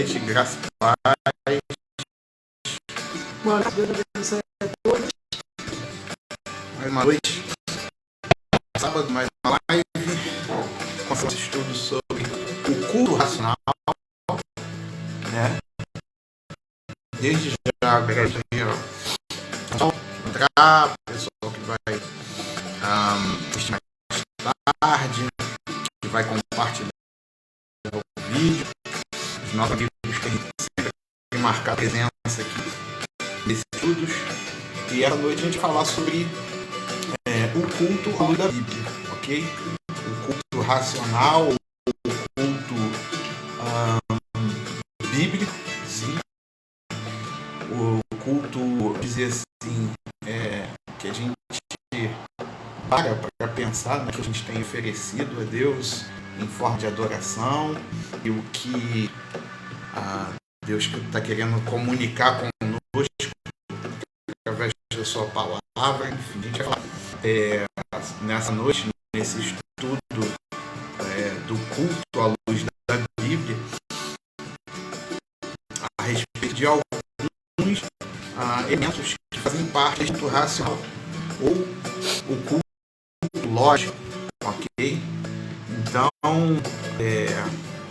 noite, graças a Pai. Boa noite, Deus abençoe a todos. Mais uma noite, sábado, mais uma live, com esse estudo sobre o culto racional, né? Desde já, agradecer ao entrar, pessoal que vai assistir mais tarde, que vai compartilhar o vídeo, os nossos amigos que sempre marcar a presença aqui nesses estudos. E essa noite a gente vai falar sobre o culto à luz da Bíblia, ok? O culto racional, o culto bíblico, sim. O culto, dizer assim, que a gente para pensar no que a gente tem oferecido a Deus em forma de adoração e o que Deus está querendo comunicar conosco através da sua palavra. Enfim, a gente vai falar nessa noite, nesse estudo do culto à luz da Bíblia, a respeito de alguns elementos que fazem parte do culto racional ou o culto lógico, ok? Então,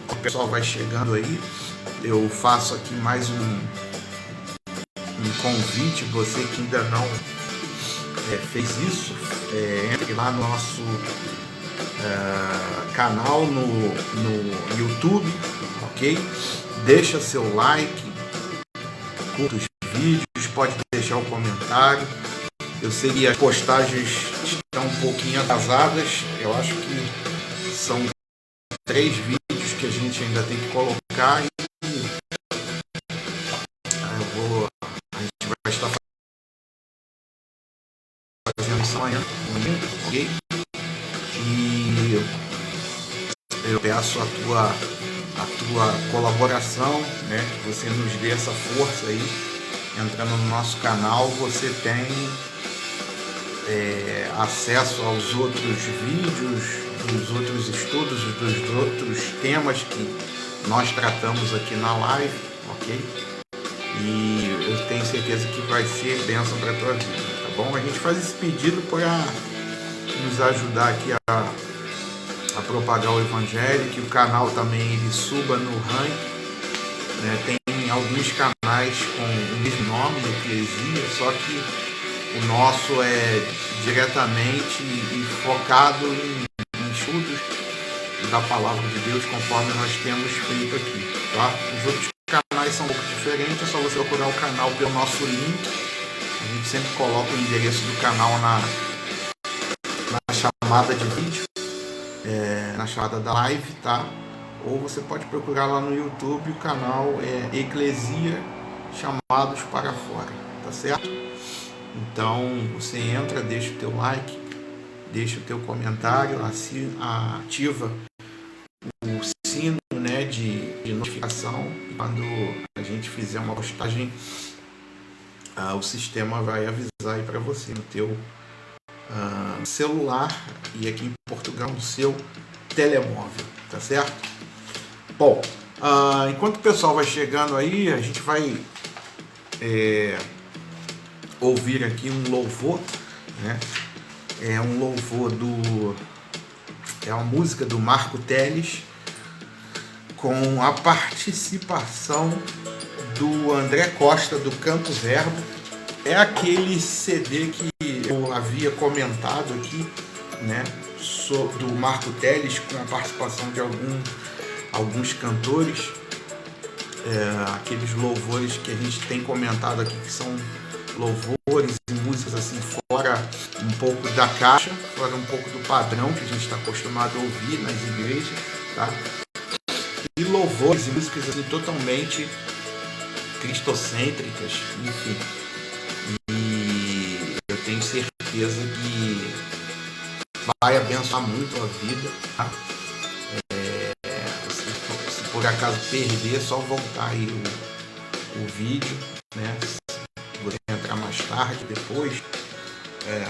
o pessoal vai chegando aí, eu faço aqui mais um convite, você que ainda não fez isso, entre lá no nosso canal no YouTube, ok? Deixa seu like, curta os vídeos, pode deixar um comentário. Eu sei que as postagens estão um pouquinho atrasadas, eu acho que são 3 vídeos que a gente ainda tem que colocar e a gente vai estar fazendo isso amanhã, ok? E eu peço a tua colaboração, né? Que você nos dê essa força aí. Entrando no nosso canal, você tem acesso aos outros vídeos, dos outros estudos, dos outros temas que nós tratamos aqui na live, ok? E eu tenho certeza que vai ser bênção para a tua vida, tá bom? A gente faz esse pedido para nos ajudar aqui a propagar o Evangelho, que o canal também ele suba no ranking, né? Tem alguns canais com o mesmo nome, Eclesia, só que o nosso é diretamente e focado em estudos da Palavra de Deus, conforme nós temos feito aqui, tá? Os outros canais são um pouco diferentes, é só você procurar o canal pelo nosso link. A gente sempre coloca o endereço do canal na chamada de vídeo, na chamada da live, tá? Ou você pode procurar lá no YouTube, o canal é Eclesia Chamados para Fora, tá certo? Então você entra, deixa o teu like, deixa o teu comentário, ativa o sino, né, de notificação. E quando a gente fizer uma postagem, o sistema vai avisar aí para você no teu celular e aqui em Portugal no seu telemóvel, tá certo? Bom, enquanto o pessoal vai chegando aí, a gente vai ouvir aqui um louvor, né? É um louvor é uma música do Marco Teles com a participação do André Costa do Canto Verbo. É aquele CD que eu havia comentado aqui, né? Do Marco Teles, com a participação de alguns cantores, aqueles louvores que a gente tem comentado aqui, que são louvores e músicas assim fora um pouco da caixa, fora um pouco do padrão que a gente está acostumado a ouvir nas igrejas, tá? E louvores e músicas assim totalmente cristocêntricas, enfim. E eu tenho certeza que vai abençoar muito a vida, tá? Se por acaso perder, é só voltar aí o vídeo, né? Você entrar mais tarde, depois,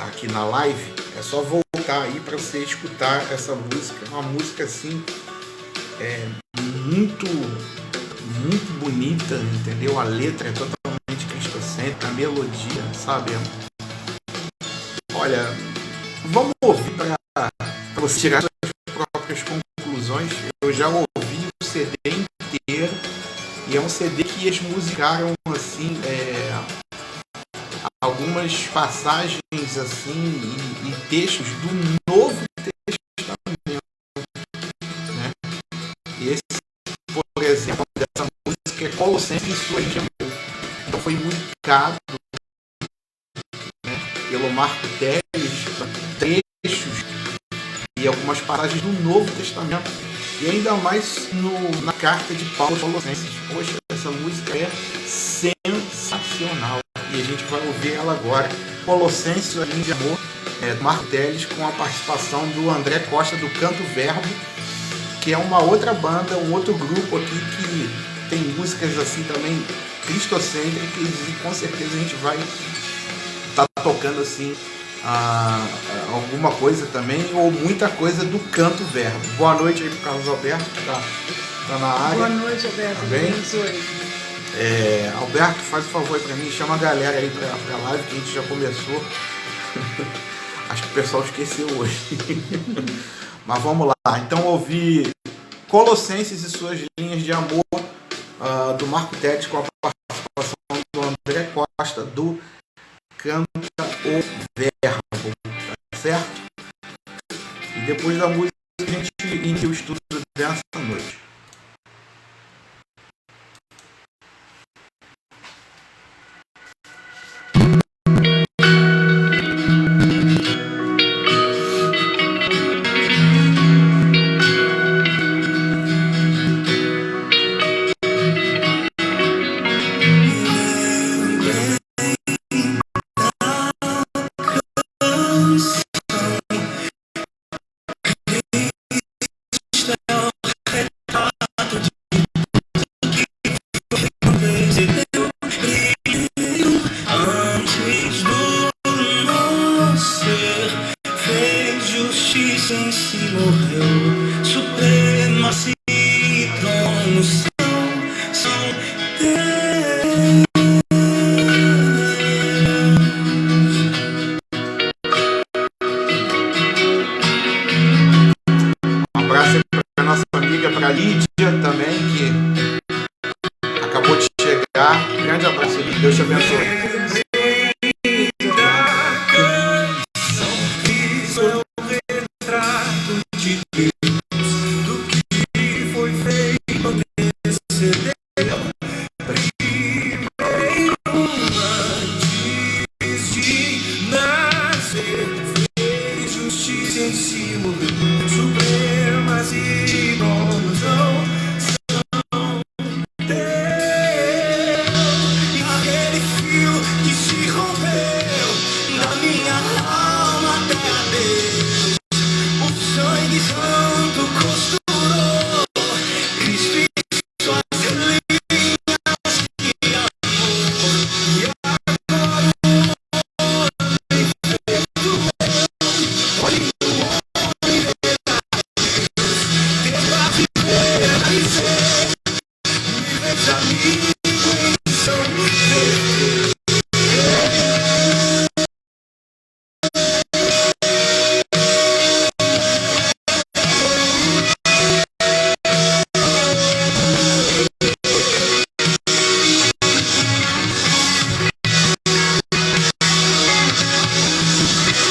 aqui na live, é só voltar aí para você escutar essa música. Uma música assim, muito, muito bonita, entendeu? A letra é totalmente cristocêntrica, a melodia, sabe? Olha, vamos ouvir para você tirar suas próprias conclusões. Eu já ouvi o CD inteiro e é um CD que eles musicaram assim, algumas passagens assim e textos do Novo Testamento, né? E esse, por exemplo, dessa música é Colossenses e Suas de Amor. Então foi musicado, né, pelo Marco Teles, trechos e algumas passagens do Novo Testamento, e ainda mais na carta de Paulo aos Colossenses. Poxa, essa música é sensacional e a gente vai ouvir ela agora. Colossenses, a linha de amor, do Marco Teles, com a participação do André Costa do Canto Verbo, que é uma outra banda, um outro grupo aqui que tem músicas assim também cristocêntricas, e com certeza a gente vai estar tocando assim alguma coisa também, ou muita coisa do Canto Verbo. Boa noite aí pro Carlos Alberto, que tá na área. Boa noite, Alberto. Tá bem? Alberto, faz o favor aí pra mim, chama a galera aí pra live, que a gente já começou. Acho que o pessoal esqueceu hoje. Mas vamos lá. Então, ouvir Colossenses e Suas Linhas de Amor, do Marco Teles, com a participação do André Costa do Canta o Verbo, tá certo? E depois da música a gente inicia o estudo dessa noite. Deus te abençoe.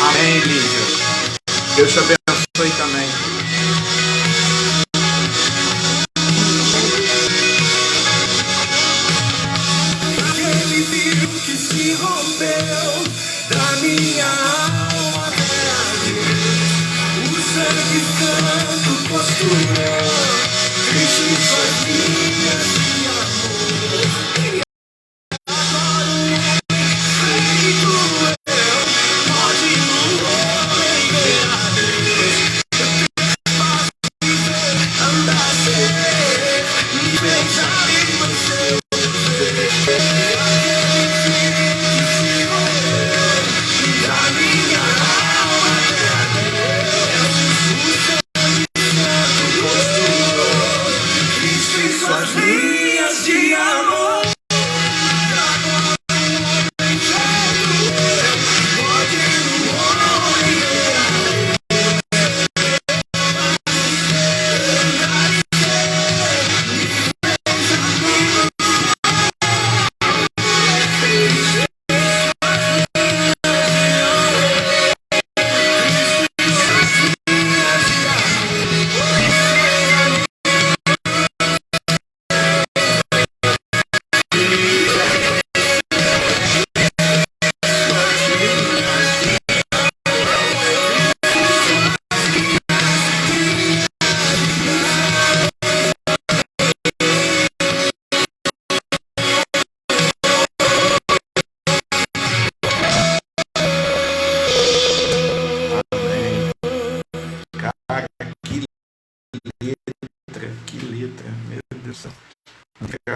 Amém, Lídia. Deus te abençoe também. Aquele fio que se rompeu da minha alma até a Deus. O sangue santo costurou Cristo e suas linhas de amor. E agora o homem feito eu pode no homem ver a Deus.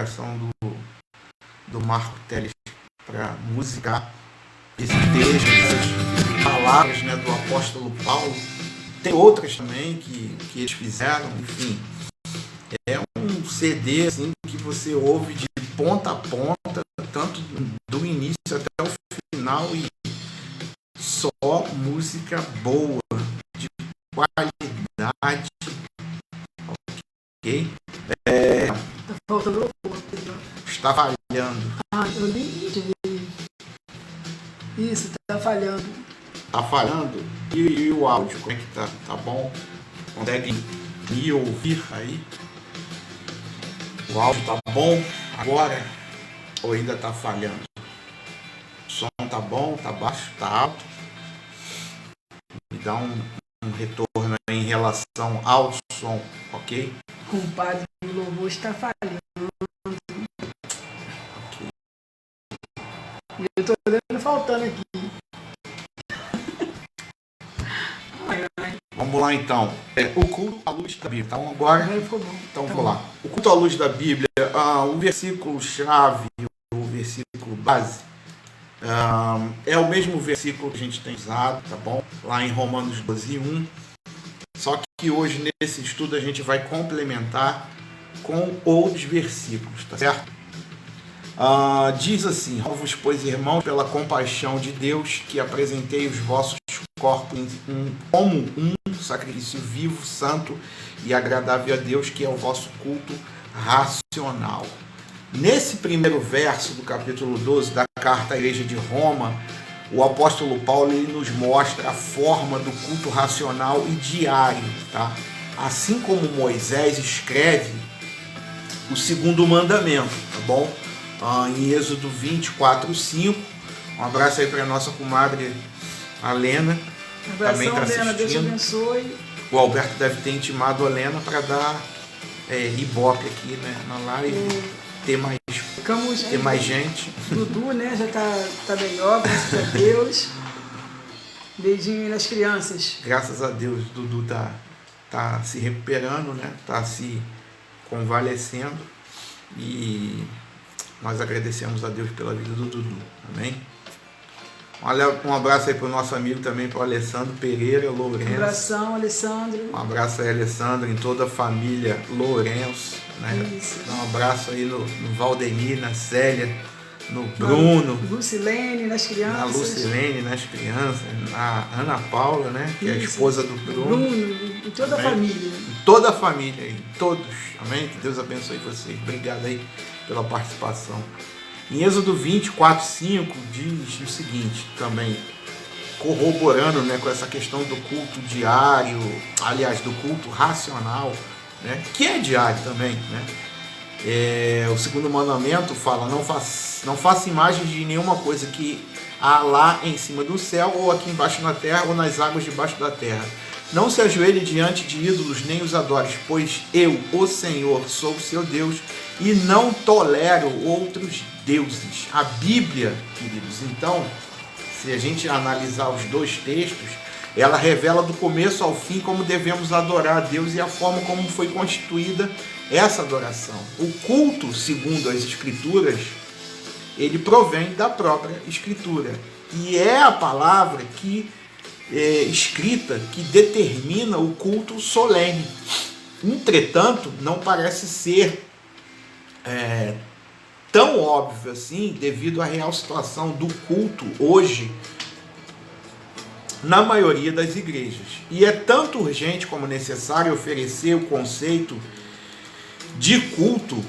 inspiração do Marco Teles para musicar esse texto, essas palavras, né, do apóstolo Paulo. Tem outras também que eles fizeram, enfim. É um CD assim, que você ouve de ponta a ponta, tanto do início até o final, e só música boa, de qualidade. Ok? Tá faltando. Está falhando. Ah, eu nem entendi. Isso, tá falhando. Tá falhando? E o áudio, como é que tá? Tá bom? Consegue me ouvir aí? O áudio tá bom agora? Ou ainda tá falhando? O som tá bom? Tá baixo? Tá alto? Me dá um retorno aí em relação ao som, ok? Compadre, o louvor está falhando. Ok. E eu tô vendo faltando aqui. Vamos lá então. O culto à luz da Bíblia. Então agora. Agora ficou bom. Então Tá vou bom. lá. O culto à luz da Bíblia, o versículo chave, o versículo base, é o mesmo versículo que a gente tem usado, tá bom? Lá em Romanos 12:1. Só que hoje nesse estudo a gente vai complementar com outros versículos, tá certo? Diz assim: rogo-vos, pois, irmãos, pela compaixão de Deus, que apresentei os vossos corpos como um sacrifício vivo, santo e agradável a Deus, que é o vosso culto racional. Nesse primeiro verso do capítulo 12 da carta à igreja de Roma, o apóstolo Paulo ele nos mostra a forma do culto racional e diário, tá? Assim como Moisés escreve o segundo mandamento, tá bom? Em Êxodo 24:5. Um abraço aí para a nossa comadre Alena. Também Abração, tá Lena, Deus te assistindo. abençoe. O Alberto deve ter intimado a Lena para dar ibope aqui, né, na live, ter mais gente. Dudu, né, já tá melhor, graças a Deus. Beijinho aí nas crianças. Graças a Deus, Dudu tá se recuperando, né? Tá se convalescendo, e nós agradecemos a Deus pela vida do Dudu. Amém? Um abraço aí para o nosso amigo também, para o Alessandro Pereira Lourenço. Um abração, Alessandro. Um abraço aí, Alessandro, em toda a família Lourenço, né? Isso. Um abraço aí no Valdemir, na Célia, no Bruno, Lucilene, nas crianças. na Lucilene, nas crianças, na Ana Paula, né? Que é a Isso. esposa do Bruno. Bruno, e toda a Amém? família. Em toda a família aí, todos. Amém? Que Deus abençoe vocês. Obrigado aí pela participação. Em Êxodo 24:5 diz o seguinte também, corroborando, né, com essa questão do culto diário, aliás, do culto racional, né, que é diário também, né? O segundo mandamento fala: não faça imagens de nenhuma coisa que há lá em cima do céu, ou aqui embaixo na terra, ou nas águas debaixo da terra. Não se ajoelhe diante de ídolos, nem os adores, pois eu, o Senhor, sou o seu Deus, e não tolero outros deuses. A Bíblia, queridos, então, se a gente analisar os dois textos, ela revela do começo ao fim como devemos adorar a Deus e a forma como foi constituída essa adoração. O culto, segundo as Escrituras, ele provém da própria Escritura. E é a palavra escrita que determina o culto solene. Entretanto, não parece ser tão óbvio assim, devido à real situação do culto hoje na maioria das igrejas. E é tanto urgente como necessário oferecer o conceito de culto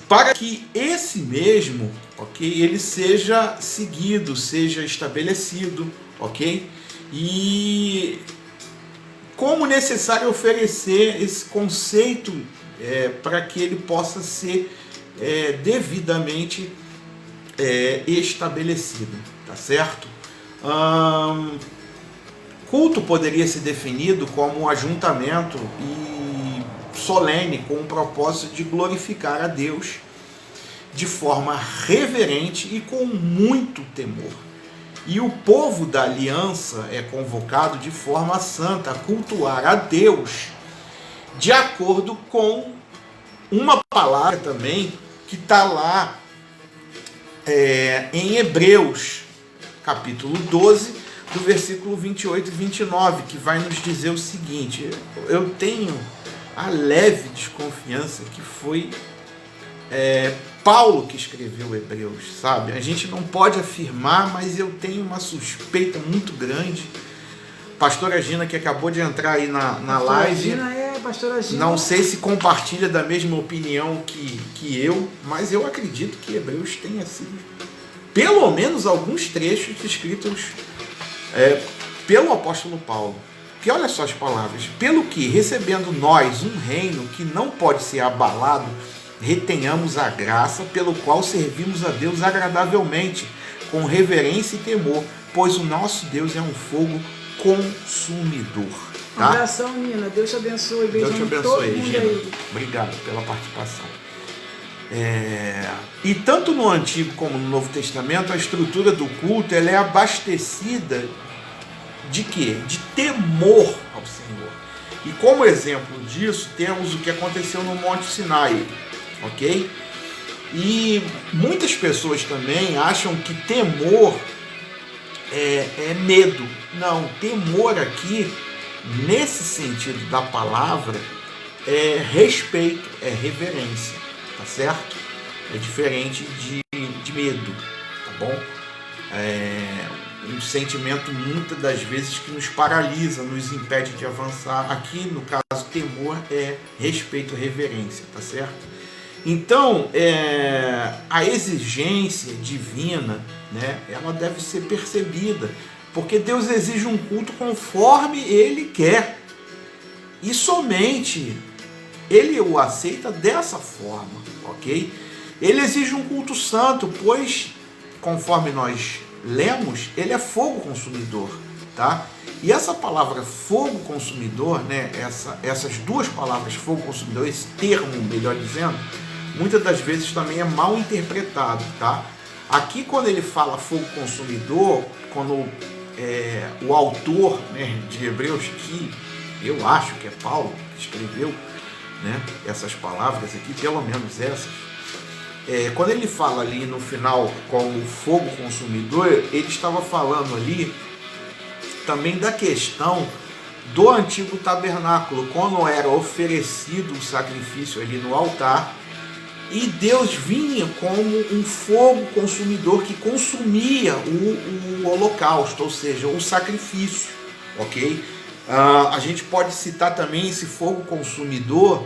para que esse mesmo, ok, ele seja seguido, seja estabelecido, ok? E como necessário oferecer esse conceito para que ele possa ser devidamente estabelecido, tá certo? Culto poderia ser definido como um ajuntamento solene com o propósito de glorificar a Deus de forma reverente e com muito temor. E o povo da aliança é convocado de forma santa a cultuar a Deus de acordo com uma palavra também que está lá em Hebreus, capítulo 12, do versículo 28 e 29, que vai nos dizer o seguinte: eu tenho a leve desconfiança que foi Paulo que escreveu Hebreus, sabe? A gente não pode afirmar, mas eu tenho uma suspeita muito grande. Pastora Gina, que acabou de entrar aí na live, Pastora Gina. Não sei se compartilha da mesma opinião que eu, mas eu acredito que Hebreus tenha sido pelo menos alguns trechos escritos pelo apóstolo Paulo. Que olha só as palavras: pelo que, recebendo nós um reino que não pode ser abalado, retenhamos a graça pelo qual servimos a Deus agradavelmente, com reverência e temor, pois o nosso Deus é um fogo consumidor. Tá? Um abração, Nina. Deus te abençoe. Beijão. Deus te abençoe, Gina. Obrigado pela participação. E tanto no Antigo como no Novo Testamento, a estrutura do culto ela é abastecida de quê? De temor ao Senhor. E como exemplo disso, temos o que aconteceu no Monte Sinai, ok? E muitas pessoas também acham que temor é medo. Não, temor aqui, nesse sentido da palavra, é respeito, é reverência, tá certo? É diferente de medo, tá bom? Um sentimento muitas das vezes que nos paralisa, nos impede de avançar. Aqui, no caso, temor é respeito, reverência, tá certo? Então, a exigência divina, né, ela deve ser percebida, porque Deus exige um culto conforme Ele quer, e somente Ele o aceita dessa forma, ok? Ele exige um culto santo, pois, conforme nós lemos, Ele é fogo consumidor, tá? E essa palavra fogo consumidor, né, essas duas palavras, fogo consumidor, esse termo, melhor dizendo, muitas das vezes também é mal interpretado, tá? Aqui, quando ele fala fogo consumidor, quando o autor, né, de Hebreus, que eu acho que é Paulo que escreveu, né, essas palavras aqui, pelo menos essas, quando ele fala ali no final como fogo consumidor, ele estava falando ali também da questão do antigo tabernáculo, quando era oferecido o sacrifício ali no altar, e Deus vinha como um fogo consumidor que consumia o holocausto, ou seja, o sacrifício, ok? A gente pode citar também esse fogo consumidor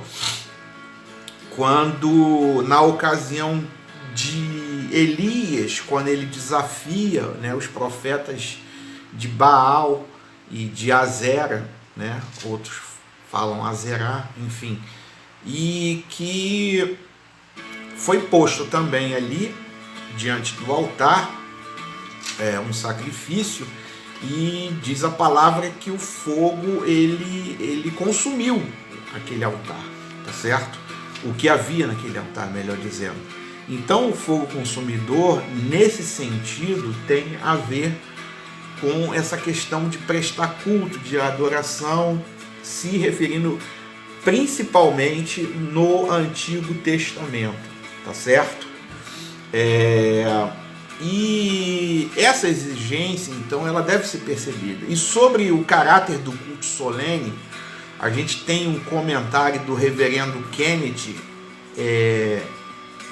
quando, na ocasião de Elias, quando ele desafia, né, os profetas de Baal e de Azera, né, outros falam Azerá, enfim, e que foi posto também ali, diante do altar, um sacrifício, e diz a palavra que o fogo, ele consumiu aquele altar, tá certo? O que havia naquele altar, melhor dizendo. Então, o fogo consumidor, nesse sentido, tem a ver com essa questão de prestar culto, de adoração, se referindo principalmente no Antigo Testamento. Tá certo? E essa exigência, então, ela deve ser percebida. E sobre o caráter do culto solene, a gente tem um comentário do reverendo Kenneth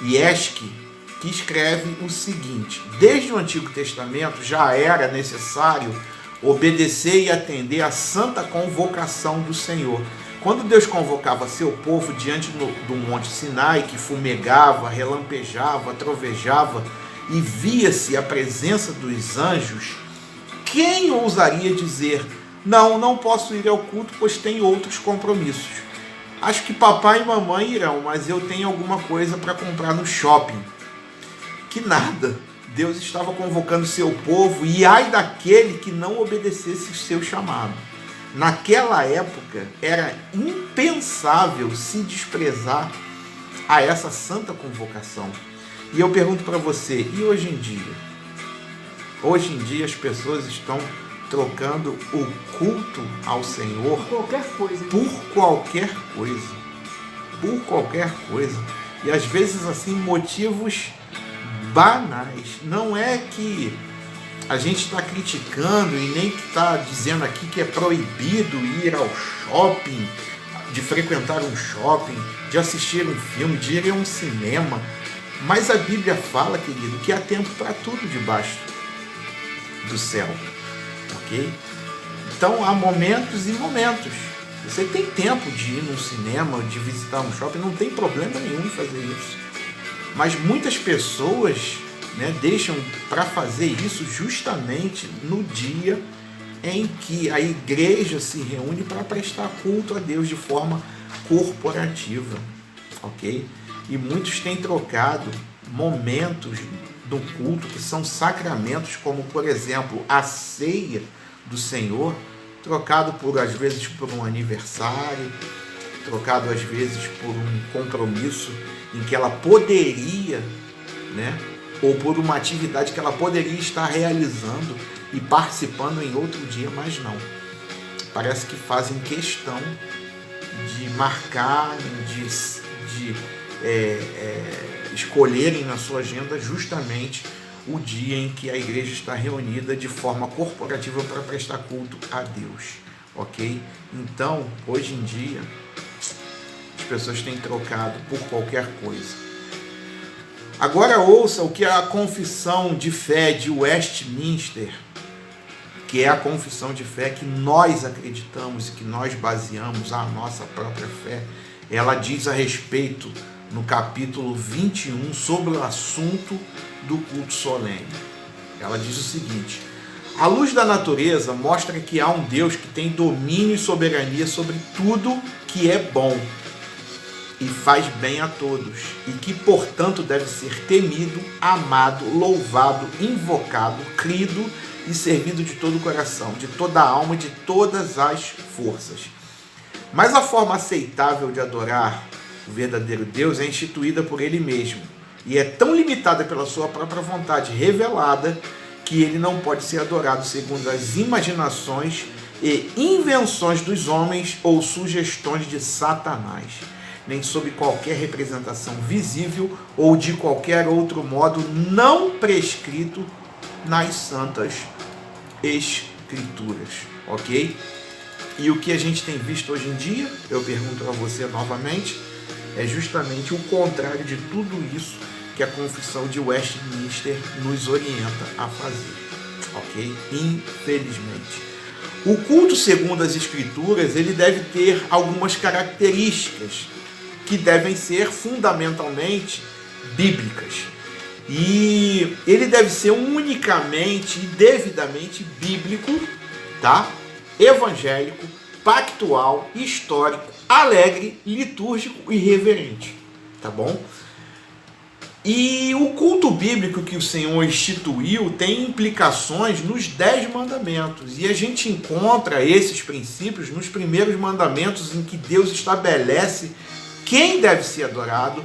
Yeski, que escreve o seguinte: desde o Antigo Testamento já era necessário obedecer e atender à santa convocação do Senhor. Quando Deus convocava seu povo diante do Monte Sinai, que fumegava, relampejava, trovejava e via-se a presença dos anjos, quem ousaria dizer: não posso ir ao culto, pois tenho outros compromissos? Acho que papai e mamãe irão, mas eu tenho alguma coisa para comprar no shopping. Que nada! Deus estava convocando seu povo, e ai daquele que não obedecesse o seu chamado. Naquela época, era impensável se desprezar a essa santa convocação. E eu pergunto para você, e hoje em dia? Hoje em dia as pessoas estão trocando o culto ao Senhor por qualquer coisa. Por qualquer coisa. por qualquer coisa. E às vezes assim, motivos banais. Não é que a gente está criticando e nem que está dizendo aqui que é proibido ir ao shopping, de frequentar um shopping, de assistir um filme, de ir a um cinema. Mas a Bíblia fala, querido, que há tempo para tudo debaixo do céu, ok? Então há momentos e momentos. Você tem tempo de ir num cinema, de visitar um shopping, não tem problema nenhum em fazer isso. Mas muitas pessoas, né, deixam para fazer isso justamente no dia em que a igreja se reúne para prestar culto a Deus de forma corporativa, ok? E muitos têm trocado momentos do culto que são sacramentos, como por exemplo a ceia do Senhor, trocado por às vezes por um aniversário, trocado às vezes por um compromisso em que ela poderia, né, ou por uma atividade que ela poderia estar realizando e participando em outro dia, mas não. Parece que fazem questão de marcar, de escolherem na sua agenda justamente o dia em que a igreja está reunida de forma corporativa para prestar culto a Deus, ok? Então, hoje em dia, as pessoas têm trocado por qualquer coisa. Agora ouça o que a confissão de fé de Westminster, que é a confissão de fé que nós acreditamos e que nós baseamos a nossa própria fé, ela diz a respeito, no capítulo 21, sobre o assunto do culto solene. Ela diz o seguinte: a luz da natureza mostra que há um Deus que tem domínio e soberania sobre tudo que é bom e faz bem a todos, e que, portanto, deve ser temido, amado, louvado, invocado, crido e servido de todo o coração, de toda a alma e de todas as forças. Mas a forma aceitável de adorar o verdadeiro Deus é instituída por Ele mesmo, e é tão limitada pela sua própria vontade revelada que Ele não pode ser adorado segundo as imaginações e invenções dos homens ou sugestões de Satanás, nem sob qualquer representação visível ou de qualquer outro modo não prescrito nas Santas Escrituras, ok? E o que a gente tem visto hoje em dia, eu pergunto a você novamente, é justamente o contrário de tudo isso que a confissão de Westminster nos orienta a fazer, ok? Infelizmente. O culto segundo as Escrituras, ele deve ter algumas características que devem ser fundamentalmente bíblicas. E ele deve ser unicamente e devidamente bíblico, tá? Evangélico, pactual, histórico, alegre, litúrgico e reverente, tá bom? E o culto bíblico que o Senhor instituiu tem implicações nos 10 mandamentos. E a gente encontra esses princípios nos primeiros mandamentos, em que Deus estabelece quem deve ser adorado,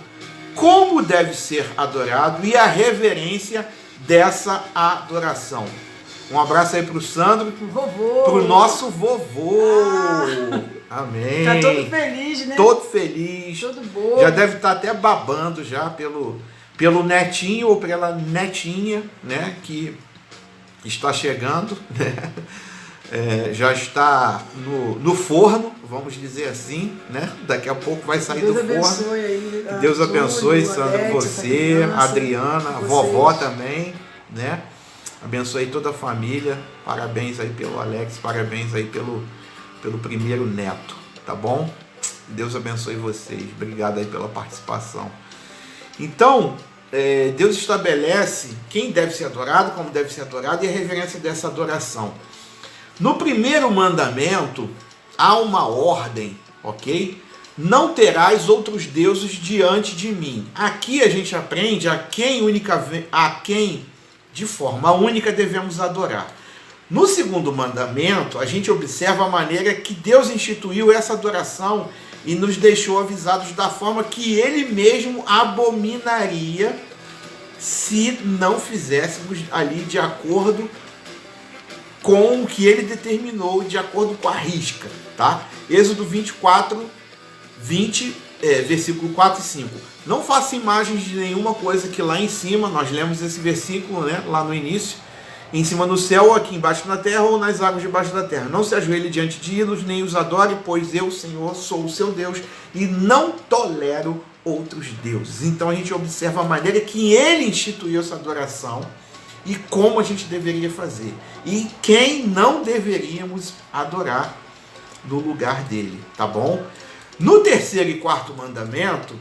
como deve ser adorado e a reverência dessa adoração. Um abraço aí pro Sandro, pro nosso vovô. Amém. Tá todo feliz, né? Todo feliz. Todo bom. Já deve estar até babando já pelo netinho ou pela netinha, né, que está chegando, né? Já está no forno, vamos dizer assim, né? Daqui a pouco vai sair do forno. Aí, Deus abençoe, Júlio, Sandro, Alex, você, criança, Adriana, a vovó também, né? Abençoe toda a família. Parabéns aí pelo Alex, parabéns aí pelo primeiro neto, tá bom? Deus abençoe vocês. Obrigado aí pela participação. Então, Deus estabelece quem deve ser adorado, como deve ser adorado e a reverência dessa adoração. No primeiro mandamento, há uma ordem, ok? Não terás outros deuses diante de mim. Aqui a gente aprende a quem de forma única devemos adorar. No segundo mandamento, a gente observa a maneira que Deus instituiu essa adoração e nos deixou avisados da forma que Ele mesmo abominaria se não fizéssemos ali de acordo com o que Ele determinou, de acordo com a risca, tá? Êxodo 24, 20 versículo 4 e 5. Não faça imagens de nenhuma coisa que lá em cima, nós lemos esse versículo, né, lá no início, em cima no céu, ou aqui embaixo na terra, ou nas águas debaixo da terra. Não se ajoelhe diante de ídolos, nem os adore, pois eu, Senhor, sou o seu Deus, e não tolero outros deuses. Então a gente observa a maneira que ele instituiu essa adoração, e como a gente deveria fazer. E quem não deveríamos adorar no lugar dele, tá bom? No terceiro e quarto mandamento,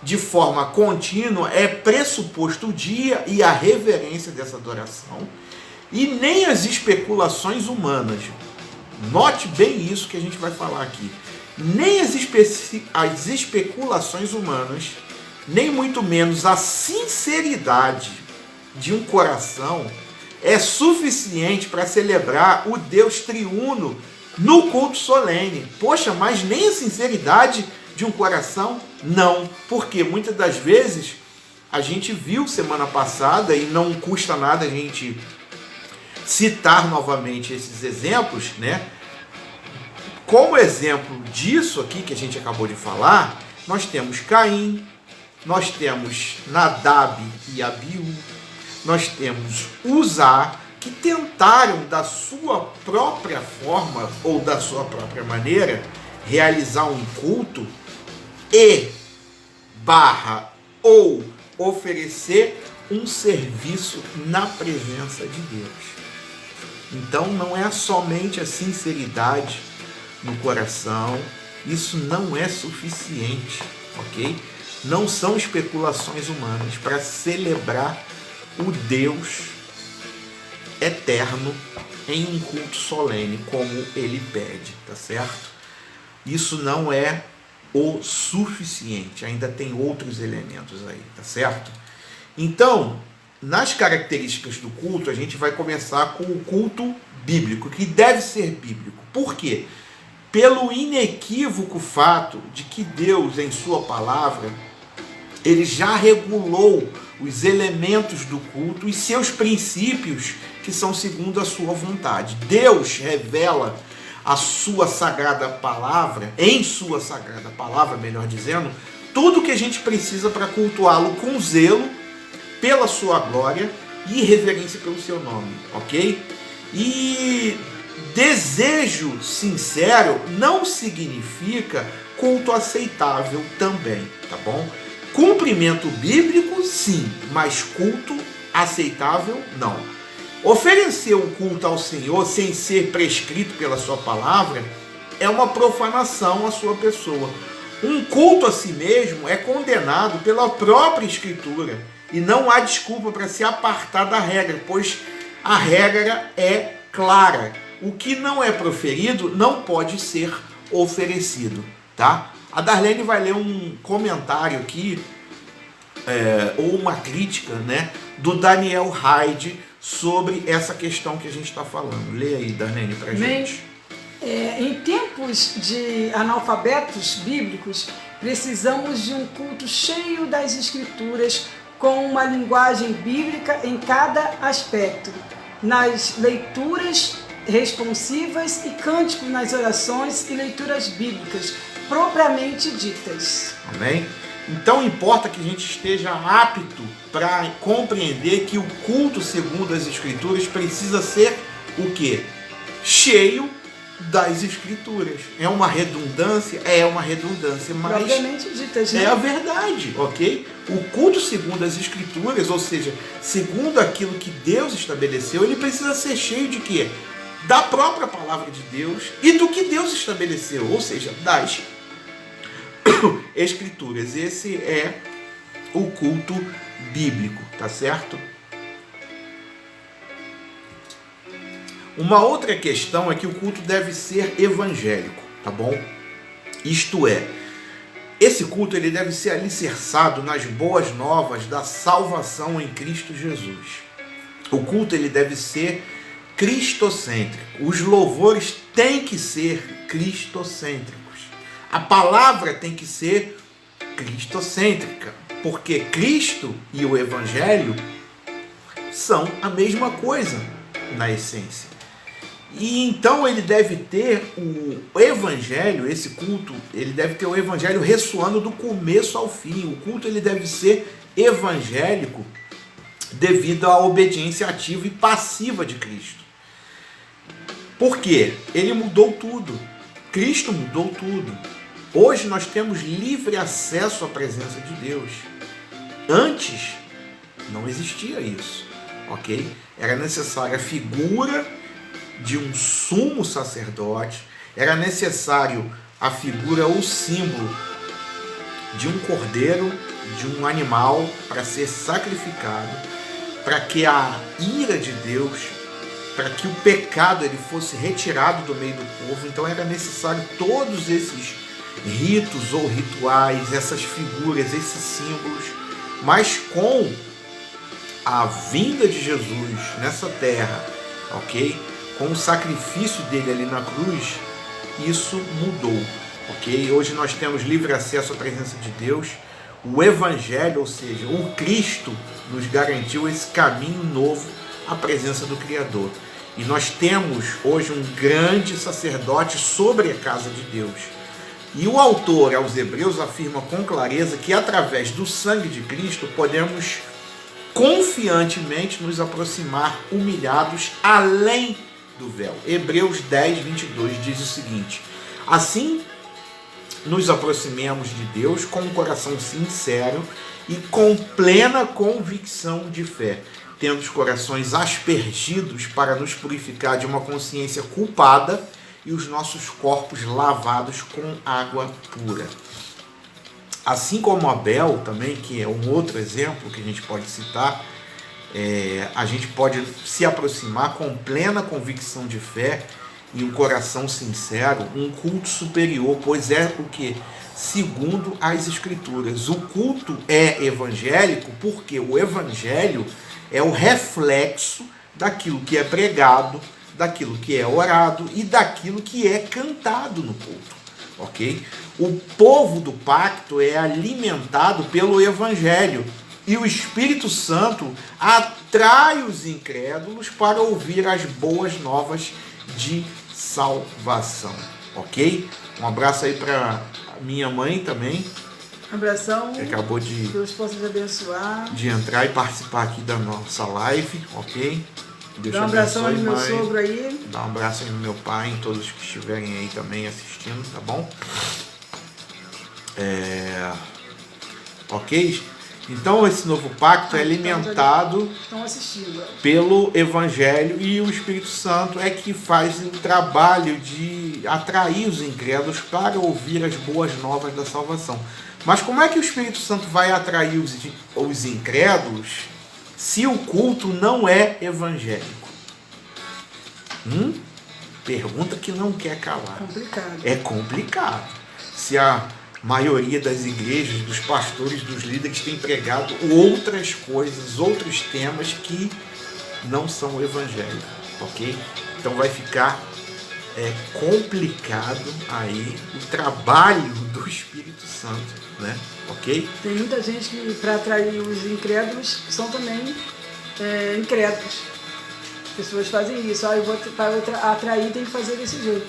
de forma contínua, é pressuposto o dia e a reverência dessa adoração, e nem as especulações humanas. Note bem isso que a gente vai falar aqui. Nem as especulações humanas, nem muito menos a sinceridade de um coração é suficiente para celebrar o Deus triuno no culto solene. Poxa, mas nem a sinceridade de um coração? Não, porque muitas das vezes a gente viu semana passada, e não custa nada a gente citar novamente esses exemplos, né? Como exemplo disso aqui que a gente acabou de falar, nós temos Caim, nós temos Nadab e Abiú, nós temos Uzá, que tentaram da sua própria forma ou da sua própria maneira realizar um culto ou oferecer um serviço na presença de Deus. Então não é somente a sinceridade no coração, isso não é suficiente, ok? Não são especulações humanas para celebrar o Deus eterno em um culto solene, como ele pede, tá certo? Isso não é o suficiente, ainda tem outros elementos aí, tá certo? Então, nas características do culto, a gente vai começar com o culto bíblico, que deve ser bíblico. Por quê? Pelo inequívoco fato de que Deus, em sua palavra, ele já regulou os elementos do culto e seus princípios, que são segundo a sua vontade. Deus revela a sua sagrada palavra, em sua sagrada palavra, melhor dizendo, tudo que a gente precisa para cultuá-lo com zelo, pela sua glória e reverência pelo seu nome, ok? E desejo sincero não significa culto aceitável também, tá bom? Cumprimento bíblico, sim, mas culto aceitável, não. Oferecer um culto ao Senhor sem ser prescrito pela sua palavra é uma profanação à sua pessoa. Um culto a si mesmo é condenado pela própria Escritura e não há desculpa para se apartar da regra, pois a regra é clara. O que não é proferido não pode ser oferecido, tá? A Darlene vai ler um comentário aqui, ou uma crítica, né, do Daniel Hyde sobre essa questão que a gente está falando. Lê aí, Darlene, pra gente. Em tempos de analfabetos bíblicos, precisamos de um culto cheio das Escrituras, com uma linguagem bíblica em cada aspecto, nas leituras responsivas e cânticos nas orações e leituras bíblicas propriamente ditas. Amém? Então importa que a gente esteja apto para compreender que o culto segundo as Escrituras precisa ser o quê? Cheio das Escrituras. É uma redundância? É uma redundância, mas propriamente ditas, né? É a verdade, ok? O culto segundo as Escrituras, ou seja, segundo aquilo que Deus estabeleceu, ele precisa ser cheio de quê? Da própria palavra de Deus e do que Deus estabeleceu, ou seja, das Escrituras. Esse é o culto bíblico, tá certo? Uma outra questão é que o culto deve ser evangélico, tá bom? Isto é, esse culto ele deve ser alicerçado nas boas novas da salvação em Cristo Jesus. O culto ele deve ser cristocêntrico. Os louvores têm que ser cristocêntricos. A palavra tem que ser cristocêntrica, porque Cristo e o Evangelho são a mesma coisa na essência. E então ele deve ter o evangelho, esse culto, ele deve ter o evangelho ressoando do começo ao fim. O culto ele deve ser evangélico devido à obediência ativa e passiva de Cristo. Por quê? Ele mudou tudo. Cristo mudou tudo. Hoje nós temos livre acesso à presença de Deus. Antes não existia isso, ok? Era necessária a figura de um sumo sacerdote, era necessário a figura ou símbolo de um cordeiro, de um animal para ser sacrificado, para que a ira de Deus, para que o pecado ele fosse retirado do meio do povo. Então era necessário todos esses ritos ou rituais, essas figuras, esses símbolos, mas com a vinda de Jesus nessa terra, ok? Com o sacrifício dele ali na cruz, isso mudou, ok? Hoje nós temos livre acesso à presença de Deus. O Evangelho, ou seja, o Cristo, nos garantiu esse caminho novo à presença do Criador. E nós temos hoje um grande sacerdote sobre a casa de Deus. E o autor aos Hebreus afirma com clareza que através do sangue de Cristo podemos confiantemente nos aproximar humilhados além do véu. Hebreus 10, 22 diz o seguinte: assim nos aproximemos de Deus com um coração sincero e com plena convicção de fé, tendo os corações aspergidos para nos purificar de uma consciência culpada e os nossos corpos lavados com água pura. Assim como Abel também, que é um outro exemplo que a gente pode citar, a gente pode se aproximar com plena convicção de fé e um coração sincero, um culto superior, pois é o que? Segundo as Escrituras. O culto é evangélico porque o evangelho é o reflexo daquilo que é pregado, daquilo que é orado e daquilo que é cantado no culto, ok? O povo do pacto é alimentado pelo evangelho e o Espírito Santo atrai os incrédulos para ouvir as boas novas de salvação, ok? Um abraço aí para minha mãe também. Abração. Que acabou de Deus possa te abençoar. De entrar e participar aqui da nossa live, ok? Deus Dá um abração abençoe, aí no meu mãe. sogro aí. Dá um abraço aí no meu pai, em todos que estiverem aí também assistindo, tá bom? Ok? Então esse novo pacto é alimentado Estão assistindo. pelo Evangelho e o Espírito Santo é que faz o trabalho de atrair os incrédulos para ouvir as boas novas da salvação. Mas como é que o Espírito Santo vai atrair os incrédulos se o culto não é evangélico? Pergunta que não quer calar. Complicado. É complicado. Se a maioria das igrejas, dos pastores, dos líderes tem pregado outras coisas, outros temas que não são o evangelho, ok? Então vai ficar complicado aí o trabalho do Espírito Santo, né? Ok? Tem muita gente que, para atrair os incrédulos, são também incrédulos. As pessoas fazem isso. Para atrair tem que fazer desse jeito.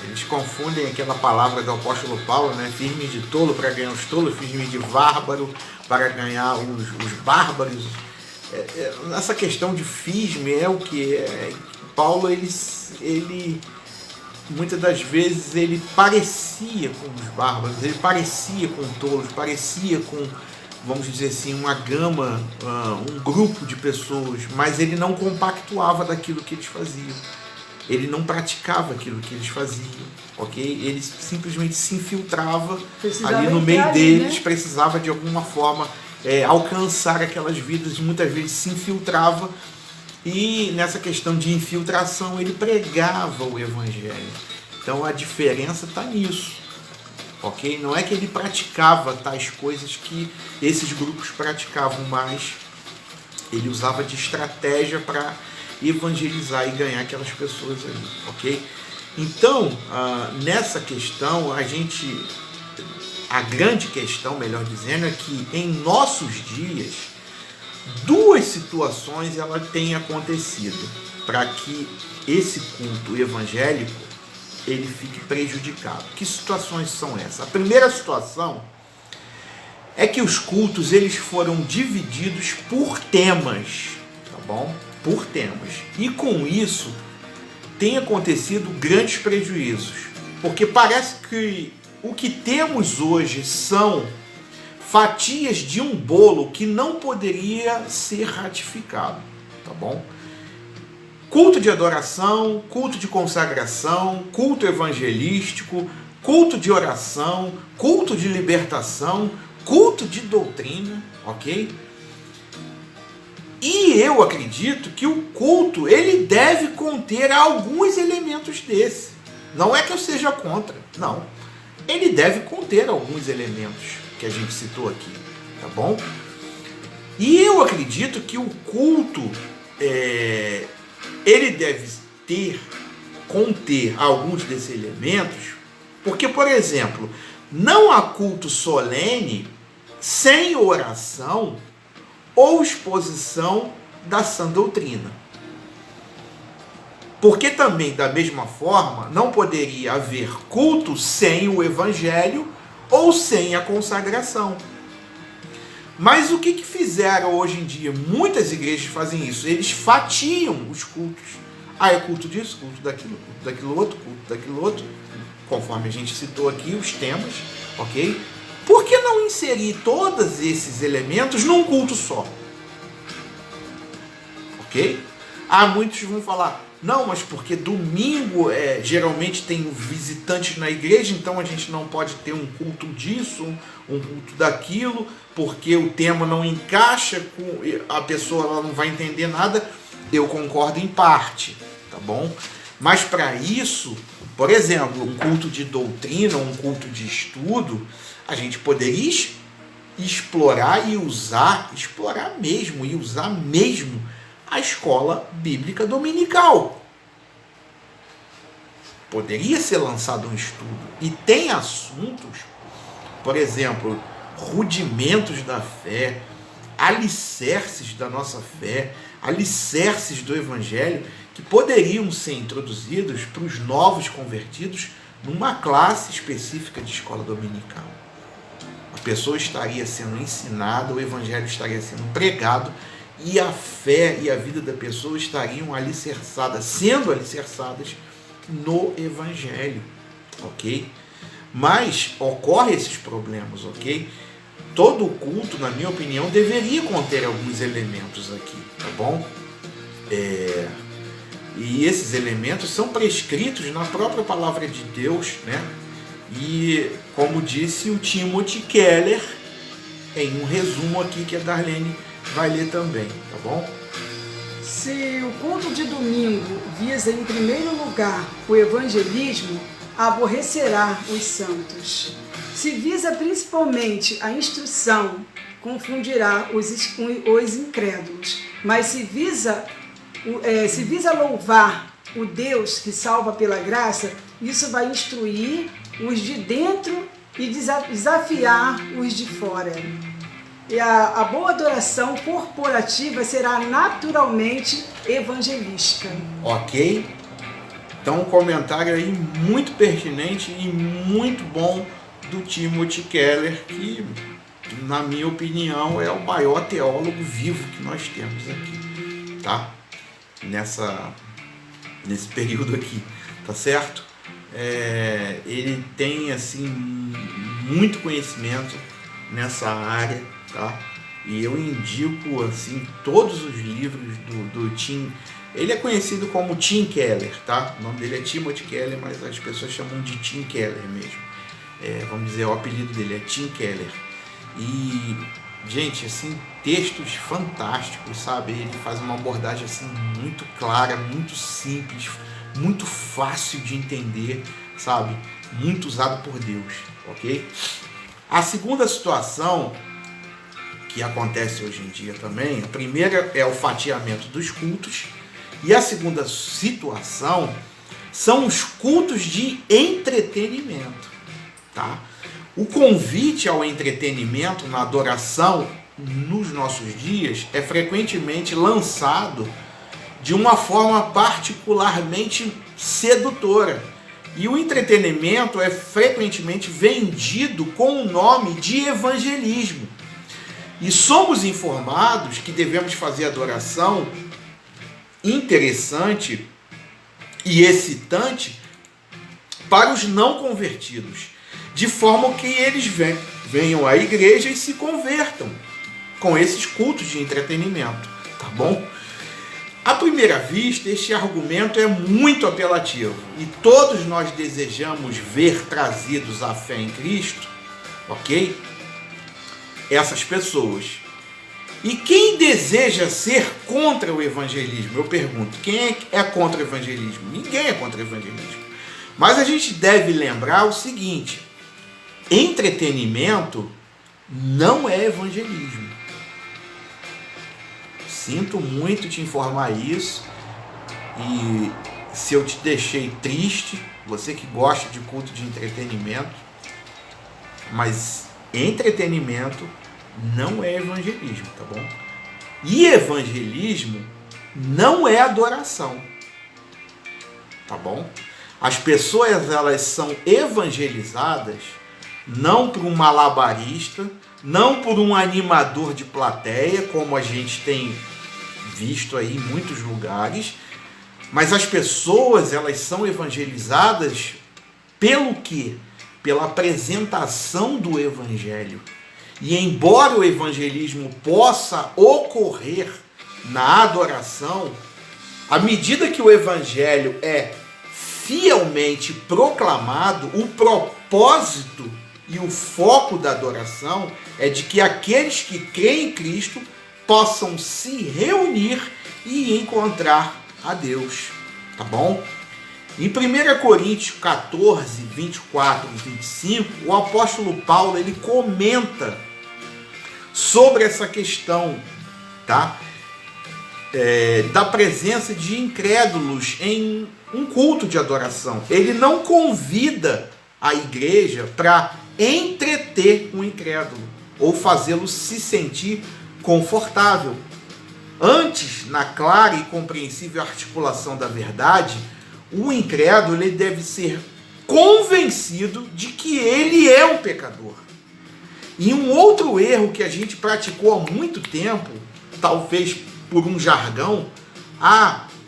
Eles confundem aquela palavra do apóstolo Paulo, né? Firme de tolo para ganhar os tolos, firme de bárbaro para ganhar os bárbaros. Essa questão de fisme é o que? Paulo, ele muitas das vezes ele parecia com os bárbaros, ele parecia com tolos, parecia com, vamos dizer assim, uma gama, um grupo de pessoas, mas ele não compactuava daquilo que eles faziam. Ele não praticava aquilo que eles faziam, ok? Ele simplesmente se infiltrava ali no meio deles, né? Precisava de alguma forma alcançar aquelas vidas, muitas vezes se infiltrava. E nessa questão de infiltração, ele pregava o evangelho. Então a diferença está nisso, ok? Não é que ele praticava tais coisas que esses grupos praticavam, mas ele usava de estratégia para evangelizar e ganhar aquelas pessoas ali, ok? Então, nessa questão, a grande questão, melhor dizendo, é que em nossos dias, duas situações ela tem acontecido. para que esse culto evangélico ele fique prejudicado. Que situações são essas? A primeira situação é que os cultos eles foram divididos por temas, tá bom? Por temas. E com isso tem acontecido grandes prejuízos, porque parece que o que temos hoje são fatias de um bolo que não poderia ser ratificado, tá bom? Culto de adoração, culto de consagração, culto evangelístico, culto de oração, culto de libertação, culto de doutrina, ok? E eu acredito que o culto ele deve conter alguns elementos desse. Não é que eu seja contra, não. Ele deve conter alguns elementos que a gente citou aqui, tá bom? E eu acredito que o culto ele deve conter alguns desses elementos, porque, por exemplo, não há culto solene sem oração ou exposição da sã doutrina. Porque também, da mesma forma, não poderia haver culto sem o evangelho ou sem a consagração. Mas o que fizeram hoje em dia? Muitas igrejas fazem isso. Eles fatiam os cultos. Ah, é culto disso, culto daquilo outro, culto daquilo outro. Conforme a gente citou aqui, os temas, ok? Por que não inserir todos esses elementos num culto só? Ok? Ah, muitos vão falar, não, mas porque domingo geralmente tem visitantes na igreja, então a gente não pode ter um culto disso, um culto daquilo, porque o tema não encaixa, a pessoa ela não vai entender nada. Eu concordo em parte, tá bom? Mas para isso, por exemplo, um culto de doutrina, um culto de estudo, a gente poderia explorar e usar mesmo a escola bíblica dominical. Poderia ser lançado um estudo. E tem assuntos, por exemplo, rudimentos da fé, alicerces da nossa fé, alicerces do evangelho, que poderiam ser introduzidos para os novos convertidos numa classe específica de escola dominical. A pessoa estaria sendo ensinada, o evangelho estaria sendo pregado e a fé e a vida da pessoa estariam sendo alicerçadas no evangelho, ok? Mas ocorrem esses problemas, ok? Todo culto, na minha opinião, deveria conter alguns elementos aqui, tá bom? E esses elementos são prescritos na própria palavra de Deus, né? E, como disse o Timothy Keller, em um resumo aqui que a Darlene vai ler também, tá bom? Se o culto de domingo visa em primeiro lugar o evangelismo, aborrecerá os santos. Se visa principalmente a instrução, confundirá os incrédulos. Mas se visa louvar o Deus que salva pela graça, isso vai instruir os de dentro e desafiar os de fora. E a boa adoração corporativa será naturalmente evangelística. Ok? Então, um comentário aí muito pertinente e muito bom do Timothy Keller, que, na minha opinião, é o maior teólogo vivo que nós temos aqui, tá? Nesse período aqui, tá certo? Ele tem, assim, muito conhecimento nessa área, tá? E eu indico, assim, todos os livros do Tim. Ele é conhecido como Tim Keller, tá? O nome dele é Timothy Keller, mas as pessoas chamam de Tim Keller mesmo. Vamos dizer, o apelido dele é Tim Keller. E, gente, assim, textos fantásticos, sabe? Ele faz uma abordagem, assim, muito clara, muito simples, muito fácil de entender, sabe? Muito usado por Deus, ok? A segunda situação que acontece hoje em dia também, a primeira é o fatiamento dos cultos, e a segunda situação são os cultos de entretenimento, tá? O convite ao entretenimento na adoração nos nossos dias é frequentemente lançado de uma forma particularmente sedutora. E o entretenimento é frequentemente vendido com o nome de evangelismo. E somos informados que devemos fazer adoração interessante e excitante para os não convertidos, de forma que eles venham à igreja e se convertam com esses cultos de entretenimento, tá bom? À primeira vista, este argumento é muito apelativo e todos nós desejamos ver trazidos à fé em Cristo, ok? Essas pessoas. E quem deseja ser contra o evangelismo? Eu pergunto, quem é contra o evangelismo? Ninguém é contra o evangelismo. Mas a gente deve lembrar o seguinte: entretenimento não é evangelismo. Sinto muito te informar isso, e se eu te deixei triste, você que gosta de culto de entretenimento, mas entretenimento não é evangelismo, tá bom? E evangelismo não é adoração, tá bom? As pessoas, elas são evangelizadas não por um malabarista, não por um animador de plateia, como a gente tem visto aí em muitos lugares, mas as pessoas, elas são evangelizadas pelo quê? Pela apresentação do evangelho. E embora o evangelismo possa ocorrer na adoração, à medida que o evangelho é fielmente proclamado, o propósito e o foco da adoração é de que aqueles que creem em Cristo possam se reunir e encontrar a Deus, tá bom? Em 1 Coríntios 14, 24 e 25, o apóstolo Paulo, ele comenta sobre essa questão, tá? Da presença de incrédulos em um culto de adoração. Ele não convida a igreja para entreter o incrédulo ou fazê-lo se sentir confortável. Antes, na clara e compreensível articulação da verdade, o incrédulo, ele deve ser convencido de que ele é um pecador. E um outro erro que a gente praticou há muito tempo, talvez por um jargão: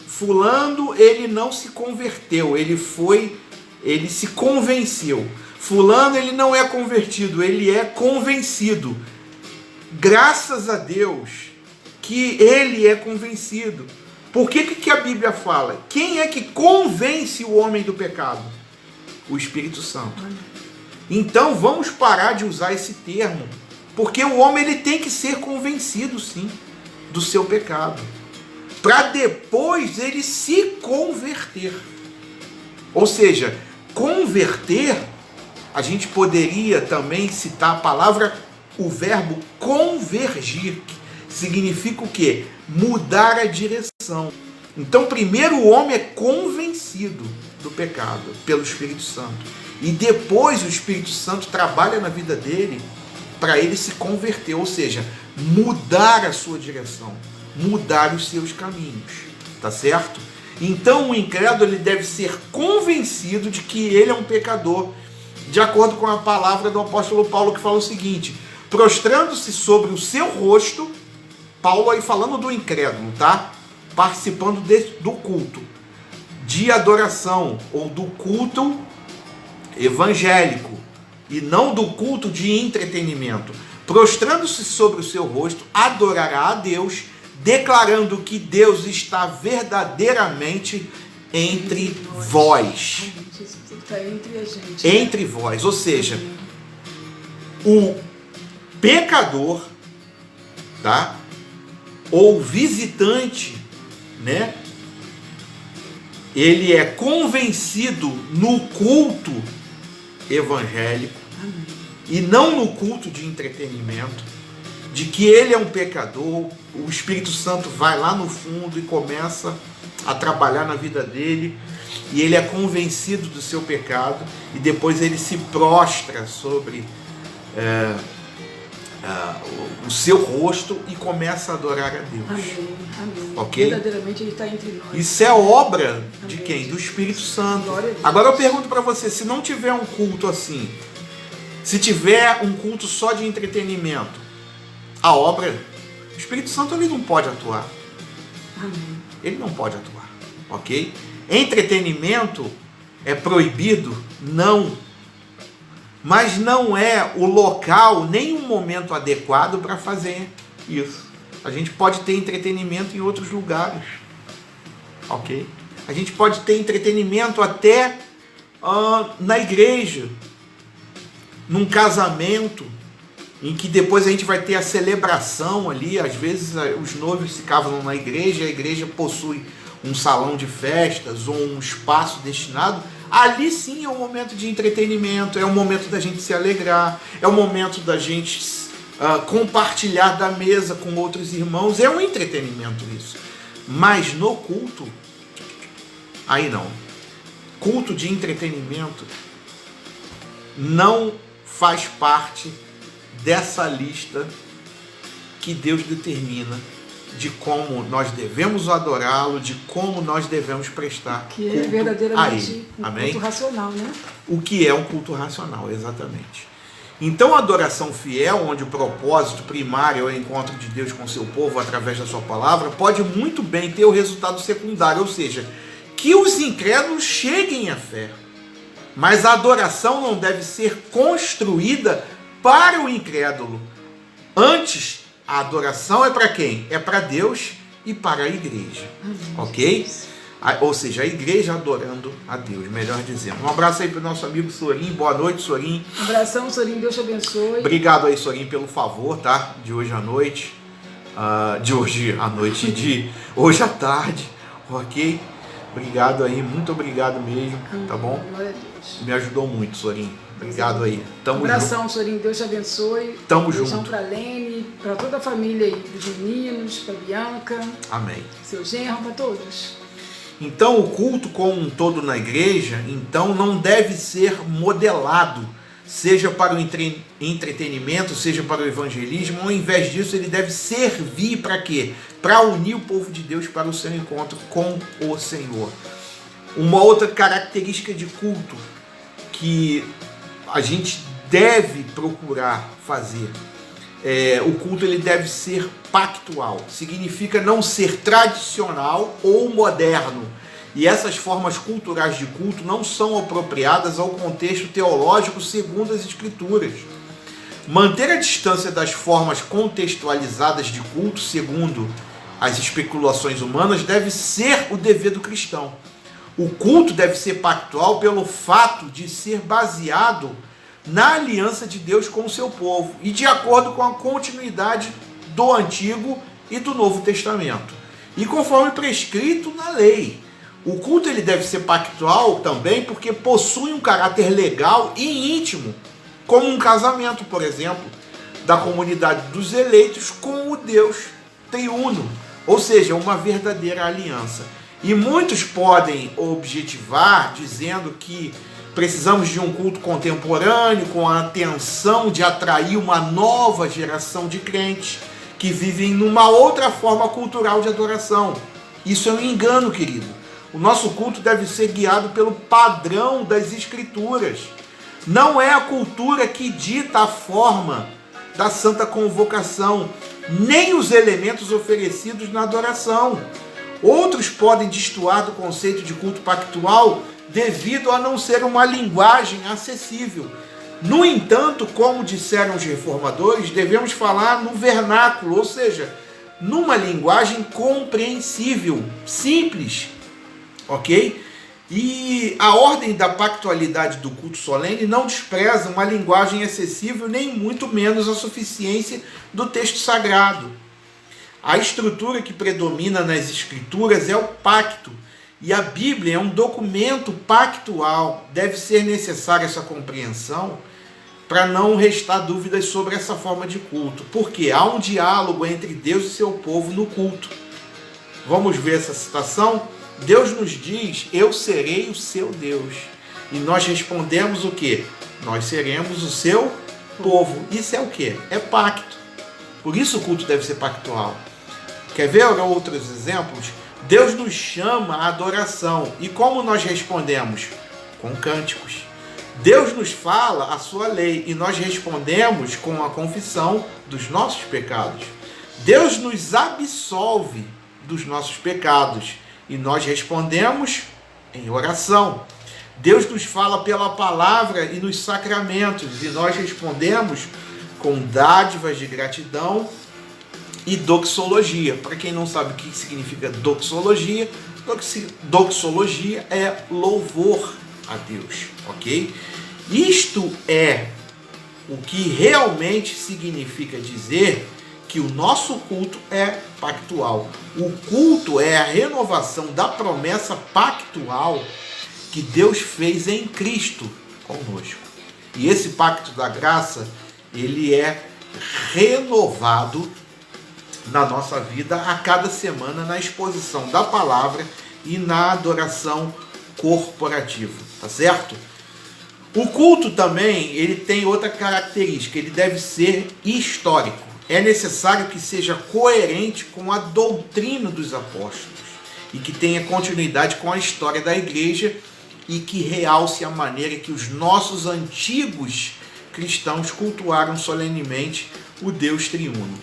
fulano, ele não se converteu, ele se convenceu. Fulano, ele não é convertido, ele é convencido. Graças a Deus que ele é convencido. Por que a Bíblia fala? Quem é que convence o homem do pecado? O Espírito Santo. Então vamos parar de usar esse termo, porque o homem, ele tem que ser convencido, sim, do seu pecado, para depois ele se converter. Ou seja, converter, a gente poderia também citar o verbo convergir, que significa o quê? Mudar a direção. Então, primeiro o homem é convencido do pecado pelo Espírito Santo, e depois o Espírito Santo trabalha na vida dele para ele se converter, ou seja, mudar a sua direção, mudar os seus caminhos, tá certo? Então o incrédulo, ele deve ser convencido de que ele é um pecador, de acordo com a palavra do apóstolo Paulo, que fala o seguinte: prostrando-se sobre o seu rosto. Paulo aí falando do incrédulo, tá? Participando do culto de adoração, ou do culto evangélico, e não do culto de entretenimento. Prostrando-se sobre o seu rosto, adorará a Deus, declarando que Deus está verdadeiramente entre vós. Entre vós, ou seja, o pecador, tá? Ou visitante, né? Ele é convencido no culto evangélico e não no culto de entretenimento, de que ele é um pecador. O Espírito Santo vai lá no fundo e começa a trabalhar na vida dele, e ele é convencido do seu pecado, e depois ele se prostra sobre o seu rosto e começa a adorar a Deus. Amém, amém. Ok? Verdadeiramente Ele está entre nós. Isso é obra de Amém. quem? Do Espírito Santo. Glória a Deus. Agora eu pergunto para você, se não tiver um culto assim, se tiver um culto só de entretenimento, a obra, o Espírito Santo ele não pode atuar. Amém. Ele não pode atuar, ok? Entretenimento é proibido? Não. Mas não é o local, nem um momento adequado para fazer isso. A gente pode ter entretenimento em outros lugares, ok? A gente pode ter entretenimento até na igreja, num casamento, em que depois a gente vai ter a celebração ali. Às vezes os noivos se casam na igreja, a igreja possui um salão de festas ou um espaço destinado. Ali sim é um momento de entretenimento, é um momento da gente se alegrar, é um momento da gente compartilhar da mesa com outros irmãos, é um entretenimento isso. Mas no culto, aí não. Culto de entretenimento não faz parte dessa lista que Deus determina de como nós devemos adorá-lo, de como nós devemos prestar Que culto é verdadeiramente um Amém? culto racional, né? O que é um culto racional, exatamente. Então a adoração fiel, onde o propósito primário é o encontro de Deus com seu povo através da sua palavra, pode muito bem ter o resultado secundário, ou seja, que os incrédulos cheguem à fé. Mas a adoração não deve ser construída para o incrédulo. Antes, a adoração é para quem? É para Deus e para a igreja. Ok? Ou seja, a igreja adorando a Deus, melhor dizendo. Um abraço aí para o nosso amigo Sorim. Boa noite, Sorim. Um abração, Sorim. Deus te abençoe. Obrigado aí, Sorim, pelo favor, tá? De hoje à noite. De hoje à noite, de hoje à tarde. Ok? Obrigado aí, muito obrigado mesmo, tá bom? Glória a Deus. Me ajudou muito, Sorim. Obrigado aí. Tamo Um abração, junto. Sorim. Deus te abençoe. Tamo Beijão junto. para Lene, para toda a família aí, dos meninos, para Bianca, Amém. seu genro, para todos. Então o culto como um todo na igreja, então não deve ser modelado, seja para o entretenimento, seja para o evangelismo. Ao invés disso, ele deve servir para quê? Para unir o povo de Deus para o seu encontro com o Senhor. Uma outra característica de culto que a gente deve procurar fazer, o culto ele deve ser pactual. Significa não ser tradicional ou moderno. E essas formas culturais de culto não são apropriadas ao contexto teológico segundo as Escrituras. Manter a distância das formas contextualizadas de culto segundo as especulações humanas deve ser o dever do cristão. O culto deve ser pactual pelo fato de ser baseado na aliança de Deus com o seu povo e de acordo com a continuidade do Antigo e do Novo Testamento. E conforme prescrito na lei. O culto ele deve ser pactual também porque possui um caráter legal e íntimo, como um casamento, por exemplo, da comunidade dos eleitos com o Deus triuno, ou seja, uma verdadeira aliança. E muitos podem objetivar dizendo que precisamos de um culto contemporâneo com a intenção de atrair uma nova geração de crentes que vivem numa outra forma cultural de adoração. Isso é um engano, querido. O nosso culto deve ser guiado pelo padrão das Escrituras. Não é a cultura que dita a forma da santa convocação, nem os elementos oferecidos na adoração. Outros podem destoar do conceito de culto pactual devido a não ser uma linguagem acessível. No entanto, como disseram os reformadores, devemos falar no vernáculo, ou seja, numa linguagem compreensível, simples, ok? E a ordem da pactualidade do culto solene não despreza uma linguagem acessível, nem muito menos a suficiência do texto sagrado. A estrutura que predomina nas Escrituras é o pacto, e a Bíblia é um documento pactual. Deve ser necessária essa compreensão para não restar dúvidas sobre essa forma de culto, porque há um diálogo entre Deus e seu povo no culto. Vamos ver essa citação? Deus nos diz: eu serei o seu Deus. E nós respondemos o quê? Nós seremos o seu povo. Isso é o quê? É pacto. Por isso o culto deve ser pactual. Quer ver outros exemplos? Deus nos chama à adoração. E como nós respondemos? Com cânticos. Deus nos fala a sua lei e nós respondemos com a confissão dos nossos pecados. Deus nos absolve dos nossos pecados e nós respondemos em oração. Deus nos fala pela palavra e nos sacramentos e nós respondemos com dádivas de gratidão e doxologia. Para quem não sabe o que significa doxologia, doxologia é louvor a Deus, ok? Isto é o que realmente significa dizer que o nosso culto é pactual. O culto é a renovação da promessa pactual que Deus fez em Cristo conosco. E esse pacto da graça, ele é renovado na nossa vida a cada semana na exposição da palavra e na adoração corporativa, tá certo? O culto também, ele tem outra característica, ele deve ser histórico. É necessário que seja coerente com a doutrina dos apóstolos e que tenha continuidade com a história da igreja e que realce a maneira que os nossos antigos cristãos cultuaram solenemente o Deus triuno.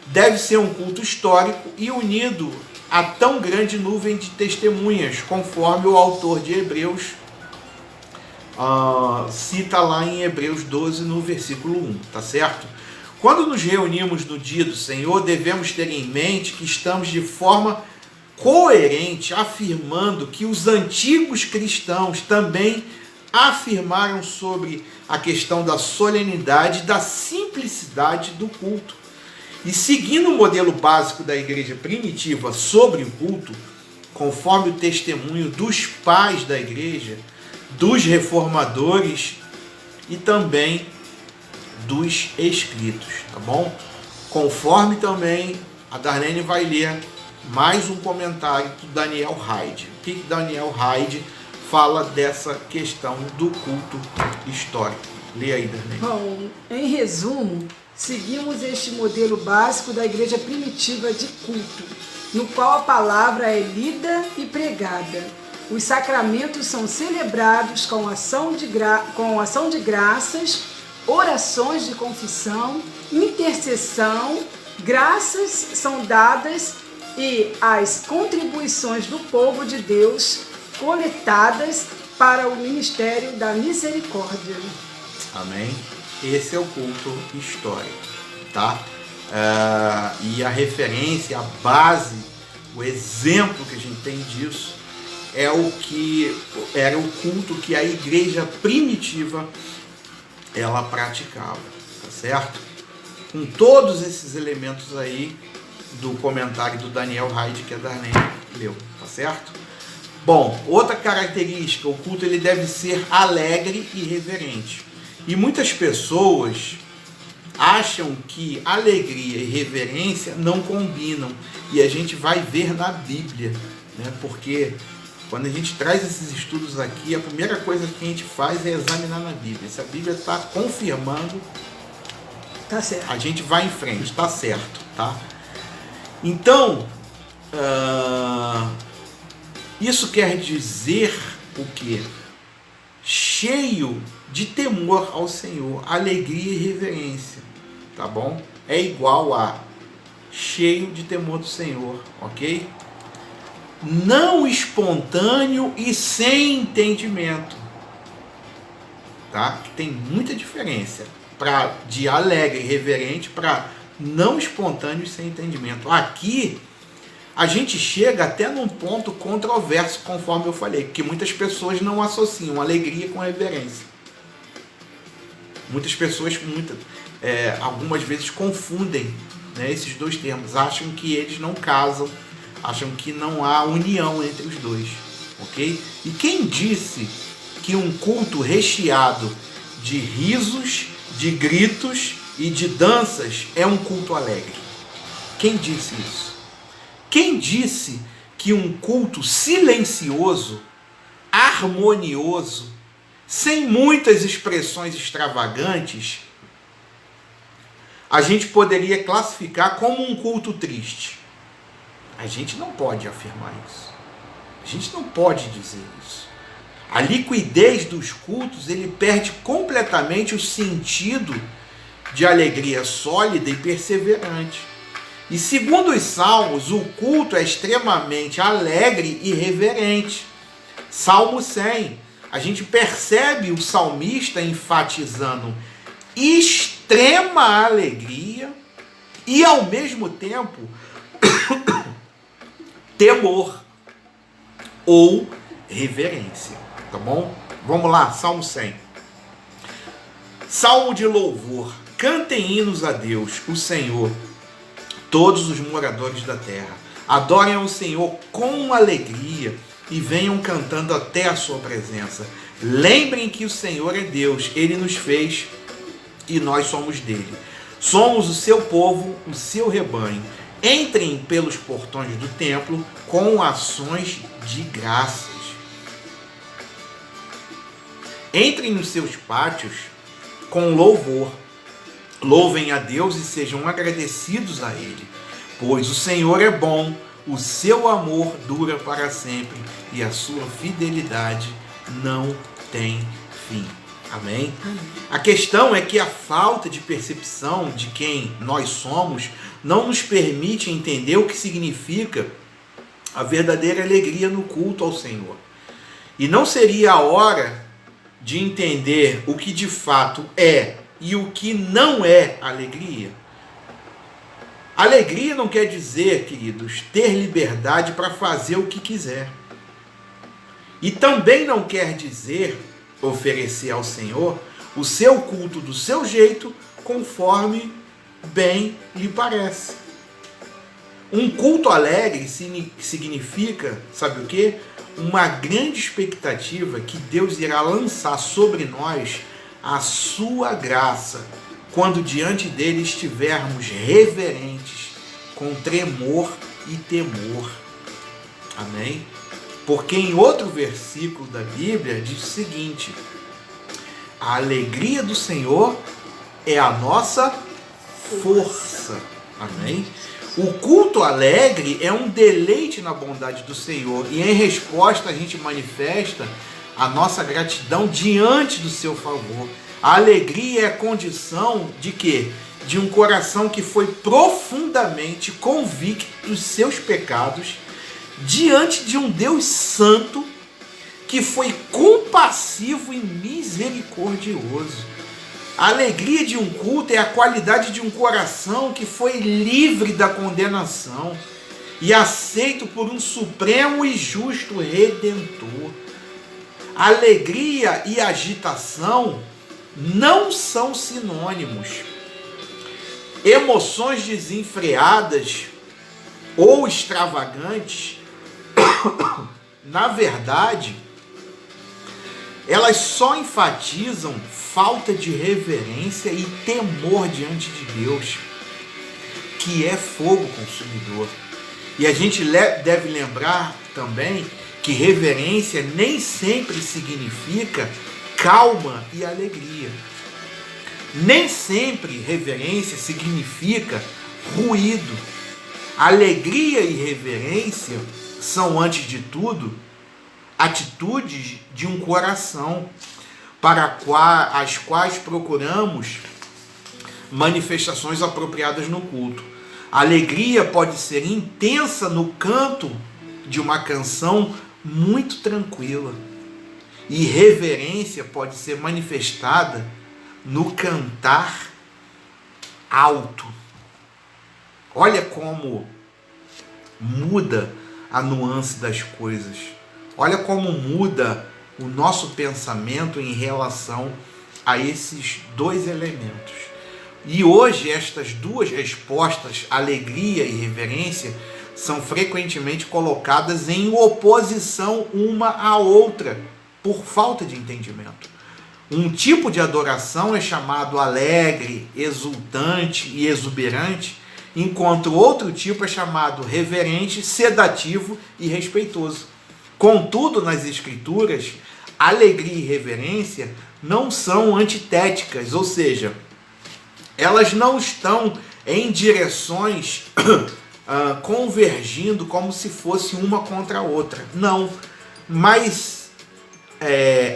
Deve ser um culto histórico e unido a tão grande nuvem de testemunhas, conforme o autor de Hebreus cita lá em Hebreus 12, no versículo 1, tá certo? Quando nos reunimos no dia do Senhor, devemos ter em mente que estamos de forma coerente afirmando que os antigos cristãos também afirmaram sobre a questão da solenidade e da simplicidade do culto. E seguindo o modelo básico da igreja primitiva sobre o culto, conforme o testemunho dos pais da igreja, dos reformadores e também dos escritos, tá bom? Conforme também a Darlene vai ler mais um comentário do Daniel Hyde. O que Daniel Hyde fala dessa questão do culto histórico? Lê aí, Darlene. Bom, em resumo, seguimos este modelo básico da igreja primitiva de culto, no qual a palavra é lida e pregada. Os sacramentos são celebrados com ação de graças, orações de confissão, intercessão, graças são dadas e as contribuições do povo de Deus coletadas para o ministério da misericórdia. Amém? Esse é o culto histórico, tá? E a referência, a base, o exemplo que a gente tem disso é o que era o culto que a igreja primitiva ela praticava, tá certo? Com todos esses elementos aí do comentário do Daniel Hyde que a Darlene leu, tá certo? Bom, outra característica, o culto ele deve ser alegre e reverente. E muitas pessoas acham que alegria e reverência não combinam. E a gente vai ver na Bíblia, né? Porque quando a gente traz esses estudos aqui, a primeira coisa que a gente faz é examinar na Bíblia. Se a Bíblia está confirmando, tá certo. A gente vai em frente, está certo, tá? Então, isso quer dizer o quê? Cheio de temor ao Senhor, alegria e reverência, tá bom? É igual a cheio de temor do Senhor, ok? Não espontâneo e sem entendimento, tá? Tem muita diferença de alegre e reverente para não espontâneo e sem entendimento. Aqui a gente chega até num ponto controverso, conforme eu falei, porque muitas pessoas não associam alegria com reverência. Muitas pessoas, algumas vezes confundem, né, esses dois termos, acham que eles não casam, acham que não há união entre os dois, ok? E quem disse que um culto recheado de risos, de gritos e de danças é um culto alegre? Quem disse isso? Quem disse que um culto silencioso, harmonioso, sem muitas expressões extravagantes, a gente poderia classificar como um culto triste. A gente não pode afirmar isso. A gente não pode dizer isso. A liquidez dos cultos, ele perde completamente o sentido de alegria sólida e perseverante. E segundo os Salmos, o culto é extremamente alegre e reverente. Salmo 100, a gente percebe o salmista enfatizando extrema alegria e, ao mesmo tempo, temor ou reverência. Tá bom? Vamos lá, Salmo 100. Salmo de louvor. Cantem hinos a Deus, o Senhor, todos os moradores da terra. Adorem ao Senhor com alegria e venham cantando até a sua presença. Lembrem que o Senhor é Deus, Ele nos fez e nós somos dele. Somos o seu povo, o seu rebanho. Entrem pelos portões do templo com ações de graças. Entrem nos seus pátios com louvor. Louvem a Deus e sejam agradecidos a Ele, pois o Senhor é bom, o seu amor dura para sempre e a sua fidelidade não tem fim. Amém? A questão é que a falta de percepção de quem nós somos não nos permite entender o que significa a verdadeira alegria no culto ao Senhor. E não seria a hora de entender o que de fato é e o que não é alegria? Alegria não quer dizer, queridos, ter liberdade para fazer o que quiser. E também não quer dizer oferecer ao Senhor o seu culto do seu jeito, conforme bem lhe parece. Um culto alegre significa, sabe o quê? Uma grande expectativa que Deus irá lançar sobre nós a sua graça, quando diante dele estivermos reverentes, com tremor e temor. Amém? Porque em outro versículo da Bíblia diz o seguinte: a alegria do Senhor é a nossa força. Amém? O culto alegre é um deleite na bondade do Senhor, e em resposta a gente manifesta a nossa gratidão diante do seu favor. A alegria é a condição de quê? De um coração que foi profundamente convicto dos seus pecados diante de um Deus santo que foi compassivo e misericordioso. A alegria de um culto é a qualidade de um coração que foi livre da condenação e aceito por um supremo e justo Redentor. Alegria e agitação não são sinônimos. Emoções desenfreadas ou extravagantes, na verdade, elas só enfatizam falta de reverência e temor diante de Deus, que é fogo consumidor. E a gente deve lembrar também que reverência nem sempre significa calma e alegria. Nem sempre reverência significa ruído. Alegria e reverência são, antes de tudo, atitudes de um coração para as quais procuramos manifestações apropriadas no culto. A alegria pode ser intensa no canto de uma canção muito tranquila, e reverência pode ser manifestada no cantar alto. Olha como muda a nuance das coisas. Olha como muda o nosso pensamento em relação a esses dois elementos. E hoje estas duas respostas, alegria e reverência, são frequentemente colocadas em oposição uma à outra, por falta de entendimento. Um tipo de adoração é chamado alegre, exultante e exuberante, enquanto outro tipo é chamado reverente, sedativo e respeitoso. Contudo, nas Escrituras, alegria e reverência não são antitéticas, ou seja, elas não estão em direções convergindo como se fosse uma contra a outra. Não, mas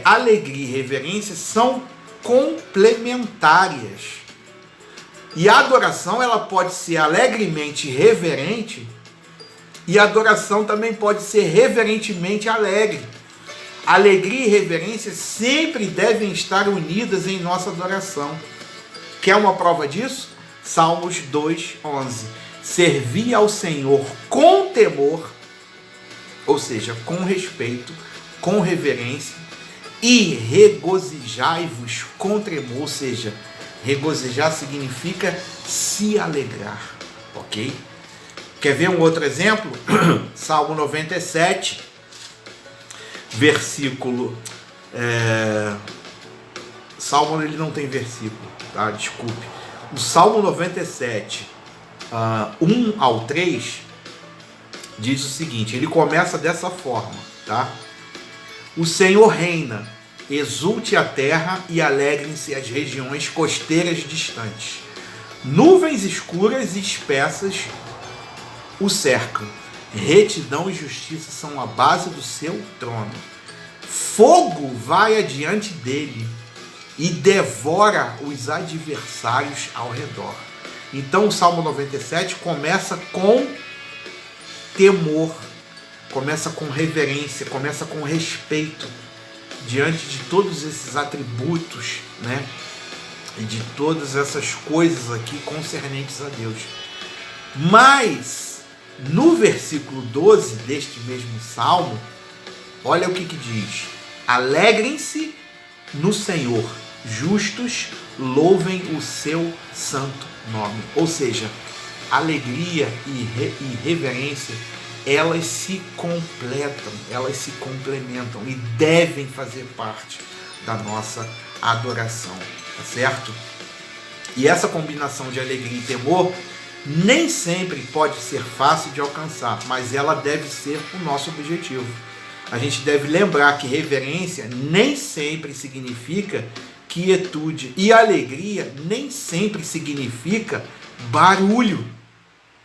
alegria e reverência são complementares. E a adoração, ela pode ser alegremente reverente, e a adoração também pode ser reverentemente alegre. Alegria e reverência sempre devem estar unidas em nossa adoração. Quer uma prova disso? Salmos 2:11. Servi ao Senhor com temor, ou seja, com respeito, com reverência, e regozijai-vos com tremor, ou seja, regozijar significa se alegrar, ok? Quer ver um outro exemplo? Salmo 97, versículo... Salmo ele não tem versículo, tá? Desculpe. O Salmo 97, 1 ao 3, diz o seguinte, ele começa dessa forma, tá? O Senhor reina, exulte a terra e alegrem-se as regiões costeiras distantes. Nuvens escuras e espessas o cercam. Retidão e justiça são a base do seu trono. Fogo vai adiante dele e devora os adversários ao redor. Então o Salmo 97 começa com temor, começa com reverência, começa com respeito diante de todos esses atributos, né? E de todas essas coisas aqui concernentes a Deus. Mas no versículo 12 deste mesmo salmo, olha o que diz: alegrem-se no Senhor, justos louvem o seu santo nome. Ou seja, alegria e reverência, elas se completam, elas se complementam e devem fazer parte da nossa adoração, tá certo? E essa combinação de alegria e temor nem sempre pode ser fácil de alcançar, mas ela deve ser o nosso objetivo. A gente deve lembrar que reverência nem sempre significa quietude e alegria nem sempre significa barulho,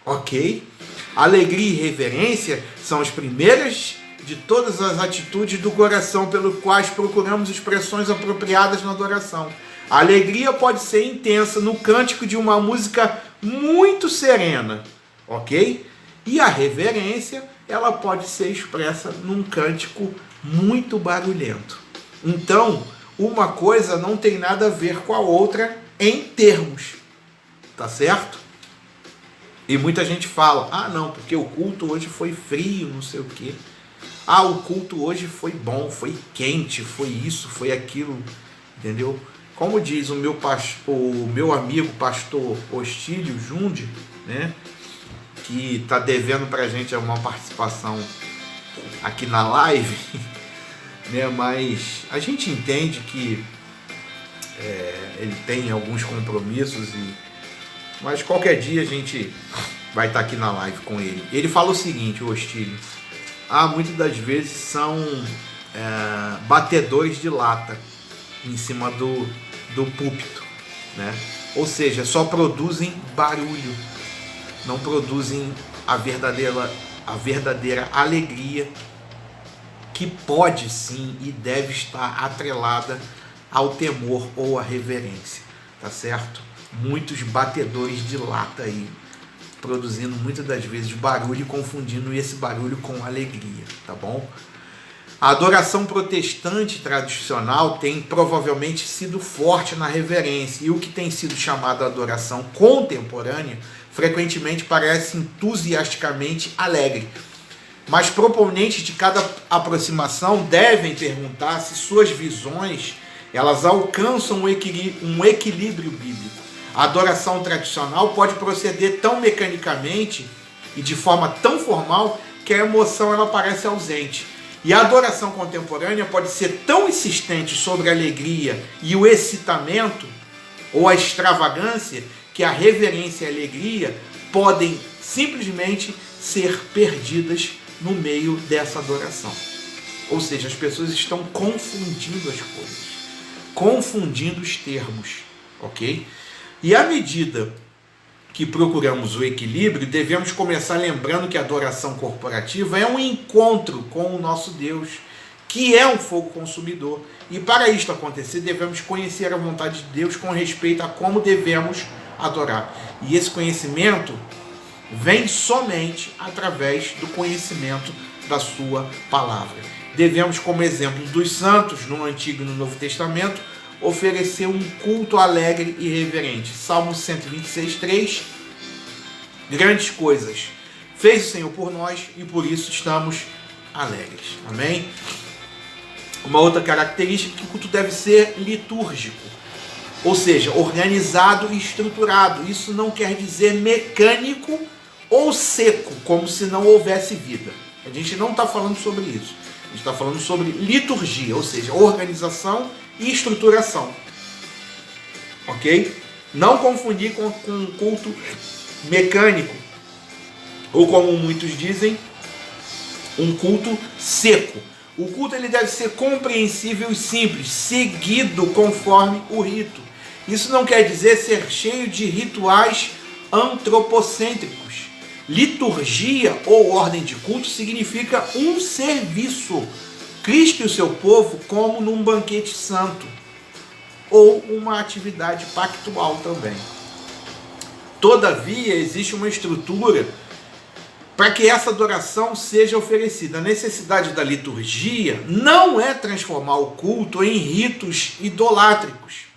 ok? Alegria e reverência são as primeiras de todas as atitudes do coração pelos quais procuramos expressões apropriadas na adoração. A alegria pode ser intensa no cântico de uma música muito serena, ok? E a reverência, ela pode ser expressa num cântico muito barulhento. Então, uma coisa não tem nada a ver com a outra em termos, tá certo? E muita gente fala, ah não, porque o culto hoje foi frio, não sei o quê. Ah, o culto hoje foi bom, foi quente, foi isso, foi aquilo, entendeu? Como diz o meu amigo pastor Ostílio Jundi, né, que está devendo para a gente uma participação aqui na live, né, mas a gente entende que ele tem alguns compromissos, mas qualquer dia a gente vai estar aqui na live com ele. Ele fala o seguinte, o Ostílio, muitas das vezes são batedores de lata em cima do púlpito, né? Ou seja, só produzem barulho, não produzem a verdadeira alegria que pode sim e deve estar atrelada ao temor ou à reverência, tá certo? Muitos batedores de lata aí, produzindo muitas das vezes barulho e confundindo esse barulho com alegria, tá bom? A adoração protestante tradicional tem provavelmente sido forte na reverência, e o que tem sido chamado de adoração contemporânea frequentemente parece entusiasticamente alegre. Mas proponentes de cada aproximação devem perguntar se suas visões elas alcançam um equilíbrio bíblico. A adoração tradicional pode proceder tão mecanicamente e de forma tão formal que a emoção ela parece ausente. E a adoração contemporânea pode ser tão insistente sobre a alegria e o excitamento ou a extravagância que a reverência e a alegria podem simplesmente ser perdidas no meio dessa adoração. Ou seja, as pessoas estão confundindo as coisas, confundindo os termos, ok? E à medida que procuramos o equilíbrio, devemos começar lembrando que a adoração corporativa é um encontro com o nosso Deus, que é um fogo consumidor. E para isto acontecer, devemos conhecer a vontade de Deus com respeito a como devemos adorar. E esse conhecimento vem somente através do conhecimento da sua palavra. Devemos, como exemplo dos santos no Antigo e no Novo Testamento, oferecer um culto alegre e reverente. Salmo 126:3. Grandes coisas fez o Senhor por nós e por isso estamos alegres. Amém? Uma outra característica é que o culto deve ser litúrgico, ou seja, organizado e estruturado. Isso não quer dizer mecânico ou seco, como se não houvesse vida. A gente não está falando sobre isso. A gente está falando sobre liturgia, ou seja, organização e estruturação. Ok? Não confundir com um culto mecânico, ou como muitos dizem, um culto seco. O culto ele deve ser compreensível e simples, seguido conforme o rito. Isso não quer dizer ser cheio de rituais antropocêntricos. Liturgia ou ordem de culto significa um serviço. Cristo e o seu povo como num banquete santo, ou uma atividade pactual também. Todavia, existe uma estrutura para que essa adoração seja oferecida. A necessidade da liturgia não é transformar o culto em ritos idolátricos.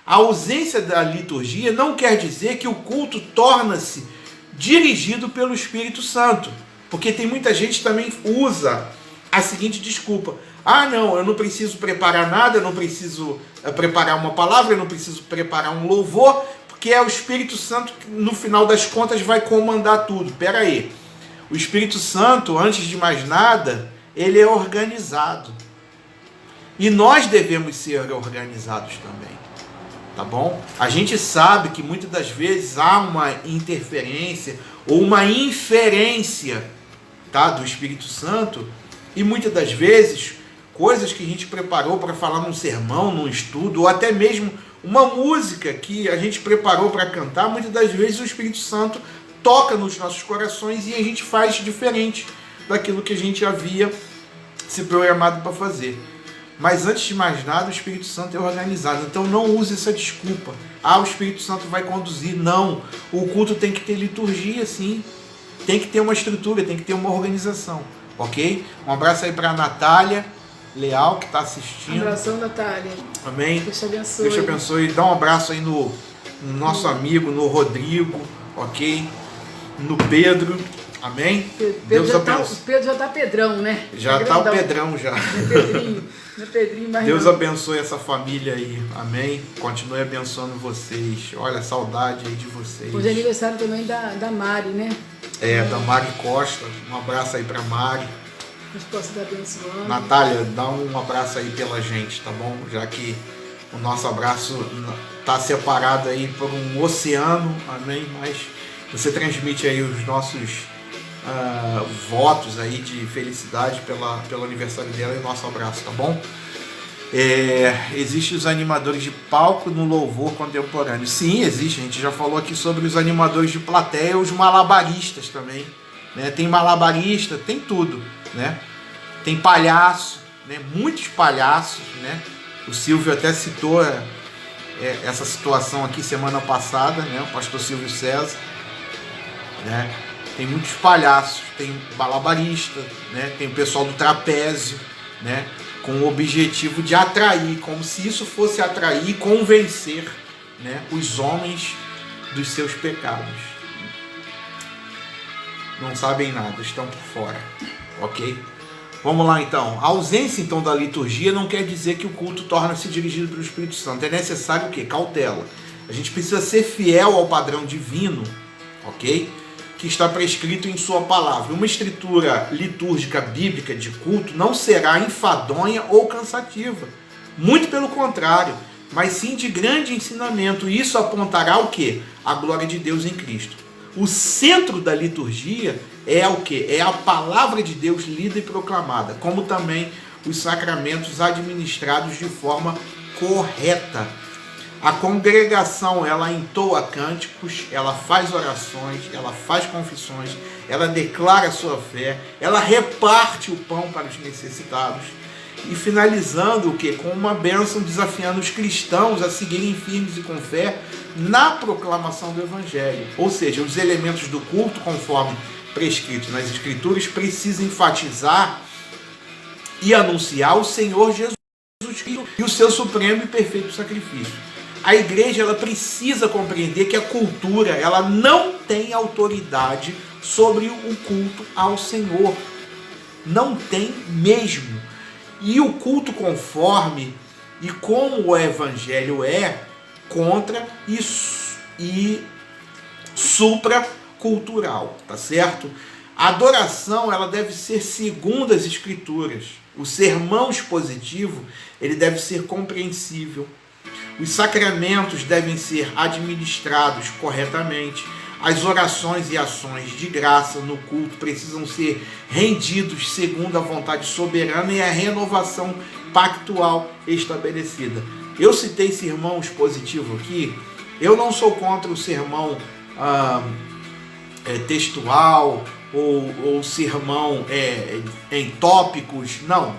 A ausência da liturgia não quer dizer que o culto torna-se dirigido pelo Espírito Santo, porque tem muita gente que também usa a seguinte desculpa: ah, não, eu não preciso preparar nada, eu não preciso preparar uma palavra, eu não preciso preparar um louvor, porque é o Espírito Santo que no final das contas vai comandar tudo. Pera aí, o Espírito Santo, antes de mais nada, ele é organizado, e nós devemos ser organizados também, tá bom? A gente sabe que muitas das vezes há uma interferência ou uma inferência, tá, do Espírito Santo, e muitas das vezes coisas que a gente preparou para falar num sermão, num estudo, ou até mesmo uma música que a gente preparou para cantar, muitas das vezes o Espírito Santo toca nos nossos corações e a gente faz diferente daquilo que a gente havia se programado para fazer. Mas antes de mais nada, o Espírito Santo é organizado. Então não use essa desculpa. Ah, o Espírito Santo vai conduzir. Não. O culto tem que ter liturgia, sim. Tem que ter uma estrutura, tem que ter uma organização. Ok? Um abraço aí para a Natália Leal, que está assistindo. Um abração, Natália. Amém? Deus te abençoe. Deus te abençoe. Dá um abraço aí no nosso amigo, no Rodrigo, ok? No Pedro. Amém? Pedro já está Pedrão, né? Já está o Pedrão já. Não é Pedrinho, mas Deus não. abençoe essa família aí. Amém? Continue abençoando vocês. Olha, saudade aí de vocês. Hoje é aniversário também da Mari, né? Da Mari Costa. Um abraço aí pra Mari. Deus possa estar abençoando. Natália, dá um abraço aí pela gente, tá bom? Já que o nosso abraço tá separado aí por um oceano, amém? Mas você transmite aí os nossos votos aí de felicidade pelo aniversário dela e o nosso abraço, tá bom? Existem os animadores de palco no louvor contemporâneo. Sim, existe. A gente já falou aqui sobre os animadores de plateia, os malabaristas também, né? Tem malabarista, tem tudo, né? Tem palhaço, né? Muitos palhaços, né? O Silvio até citou essa situação aqui semana passada, né? O pastor Silvio César, né? Tem muitos palhaços, tem malabarista, né? Tem o pessoal do trapézio, né? Com o objetivo de atrair, como se isso fosse atrair e convencer, né, os homens dos seus pecados. Não sabem nada, estão por fora, ok? Vamos lá então. A ausência então da liturgia não quer dizer que o culto torna-se dirigido pelo Espírito Santo. É necessário o quê? Cautela. A gente precisa ser fiel ao padrão divino, ok? Que está prescrito em sua palavra. Uma estrutura litúrgica bíblica de culto não será enfadonha ou cansativa. Muito pelo contrário, mas sim de grande ensinamento. E isso apontará o quê? A glória de Deus em Cristo. O centro da liturgia é o quê? É a palavra de Deus lida e proclamada, como também os sacramentos administrados de forma correta. A congregação, ela entoa cânticos, ela faz orações, ela faz confissões, ela declara a sua fé, ela reparte o pão para os necessitados. E finalizando o quê? Com uma bênção desafiando os cristãos a seguirem firmes e com fé na proclamação do Evangelho. Ou seja, os elementos do culto, conforme prescrito nas Escrituras, precisam enfatizar e anunciar o Senhor Jesus Cristo e o seu supremo e perfeito sacrifício. A igreja, ela precisa compreender que a cultura, ela não tem autoridade sobre o culto ao Senhor. Não tem mesmo. E o culto conforme e como o Evangelho é contra e supracultural, tá certo? A adoração, ela deve ser segundo as Escrituras. O sermão expositivo, ele deve ser compreensível. Os sacramentos devem ser administrados corretamente. As orações e ações de graça no culto precisam ser rendidos segundo a vontade soberana e a renovação pactual estabelecida. Eu citei sermão expositivo aqui. Eu não sou contra o sermão textual ou sermão em tópicos. Não,